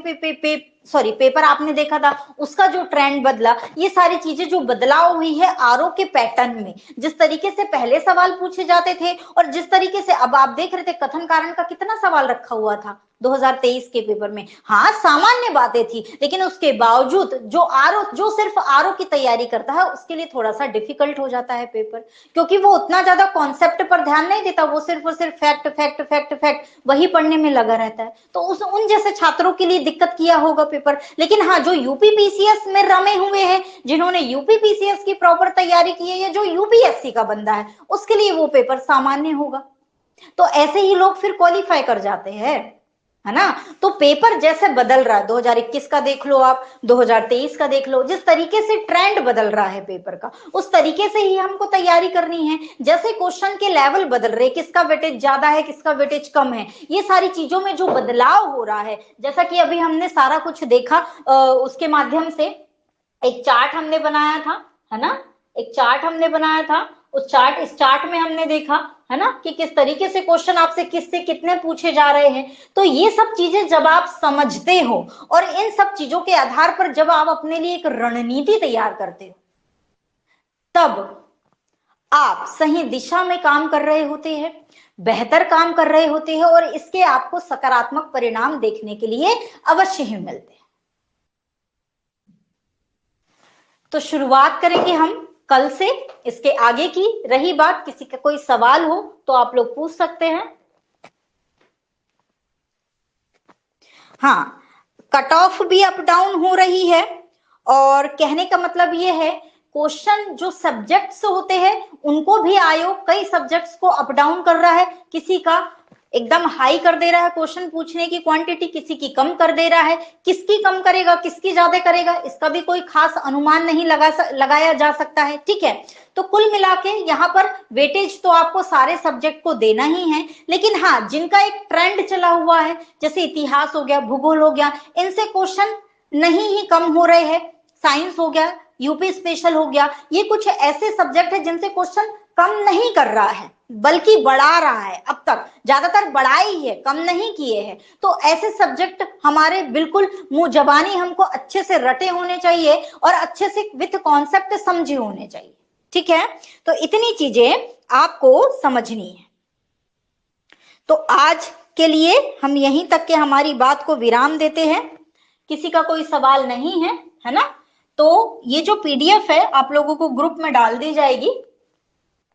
पेपर आपने देखा था उसका जो ट्रेंड बदला, ये सारी चीजें जो बदलाव हुई है आरओ के पैटर्न में, जिस तरीके से पहले सवाल पूछे जाते थे और जिस तरीके से अब आप देख रहे थे कथन कारण का कितना सवाल रखा हुआ था 2023 के पेपर में। हाँ सामान्य बातें थी, लेकिन उसके बावजूद जो सिर्फ आरओ की तैयारी करता है उसके लिए थोड़ा सा डिफिकल्ट हो जाता है पेपर, क्योंकि वो उतना ज्यादा कॉन्सेप्ट पर ध्यान नहीं देता, वो सिर्फ और सिर्फ फैक्ट फैक्ट फैक्ट फैक्ट वही पढ़ने में लगा रहता है। तो उन जैसे छात्रों के लिए दिक्कत किया होगा पेपर। लेकिन हाँ जो यूपीपीसीएस में रमे हुए हैं, जिन्होंने यूपीपीसीएस की प्रॉपर तैयारी की है या जो यूपीएससी का बंदा है उसके लिए वो पेपर सामान्य होगा। तो ऐसे ही लोग फिर क्वालिफाई कर जाते हैं, है ना। तो पेपर जैसे बदल रहा है, 2021 का देख लो आप, 2023 का देख लो, जिस तरीके से ट्रेंड बदल रहा है पेपर का उस तरीके से ही हमको तैयारी करनी है। जैसे क्वेश्चन के लेवल बदल रहे, किसका वेटेज ज्यादा है किसका वेटेज कम है, ये सारी चीजों में जो बदलाव हो रहा है, जैसा कि अभी हमने सारा कुछ देखा, उसके माध्यम से एक चार्ट हमने बनाया था, है ना, एक चार्ट हमने बनाया था। इस चार्ट में हमने देखा, है ना, कि किस तरीके से क्वेश्चन आपसे किससे कितने पूछे जा रहे हैं। तो ये सब चीजें जब आप समझते हो और इन सब चीजों के आधार पर जब आप अपने लिए एक रणनीति तैयार करते हो, तब आप सही दिशा में काम कर रहे होते हैं, बेहतर काम कर रहे होते हैं और इसके आपको सकारात्मक परिणाम देखने के लिए अवश्य ही मिलते हैं। तो शुरुआत करेंगे हम कल से। इसके आगे की रही बात, किसी का कोई सवाल हो तो आप लोग पूछ सकते हैं। हाँ, कट ऑफ भी अप डाउन हो रही है, और कहने का मतलब ये है क्वेश्चन जो सब्जेक्ट्स होते हैं उनको भी आयोग कई सब्जेक्ट्स को अप डाउन कर रहा है। किसी का एकदम हाई कर दे रहा है क्वेश्चन पूछने की क्वांटिटी, किसी की कम कर दे रहा है। किसकी कम करेगा किसकी ज्यादा करेगा इसका भी कोई खास अनुमान नहीं लगाया जा सकता है, ठीक है। तो कुल मिला के यहाँ पर वेटेज तो आपको सारे सब्जेक्ट को देना ही है, लेकिन हाँ जिनका एक ट्रेंड चला हुआ है जैसे इतिहास हो गया, भूगोल हो गया, इनसे क्वेश्चन नहीं ही कम हो रहे हैं। साइंस हो गया, यूपी स्पेशल हो गया, ये कुछ ऐसे सब्जेक्ट है जिनसे क्वेश्चन कम नहीं कर रहा है बल्कि बढ़ा रहा है। अब तक ज्यादातर बढ़ाई ही है, कम नहीं किए हैं। तो ऐसे सब्जेक्ट हमारे बिल्कुल मुंह जबानी हमको अच्छे से रटे होने चाहिए और अच्छे से विथ कॉन्सेप्ट समझे होने चाहिए, ठीक है। तो इतनी चीजें आपको समझनी है। तो आज के लिए हम यहीं तक के हमारी बात को विराम देते हैं। किसी का कोई सवाल नहीं है ना। तो ये जो पीडीएफ है आप लोगों को ग्रुप में डाल दी जाएगी,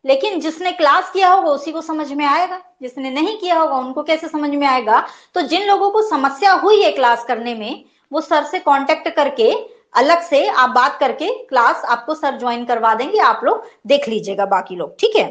लेकिन जिसने क्लास किया होगा उसी को समझ में आएगा, जिसने नहीं किया होगा उनको कैसे समझ में आएगा। तो जिन लोगों को समस्या हुई है क्लास करने में वो सर से कांटेक्ट करके अलग से आप बात करके क्लास आपको सर ज्वाइन करवा देंगे, आप लोग देख लीजिएगा बाकी लोग, ठीक है।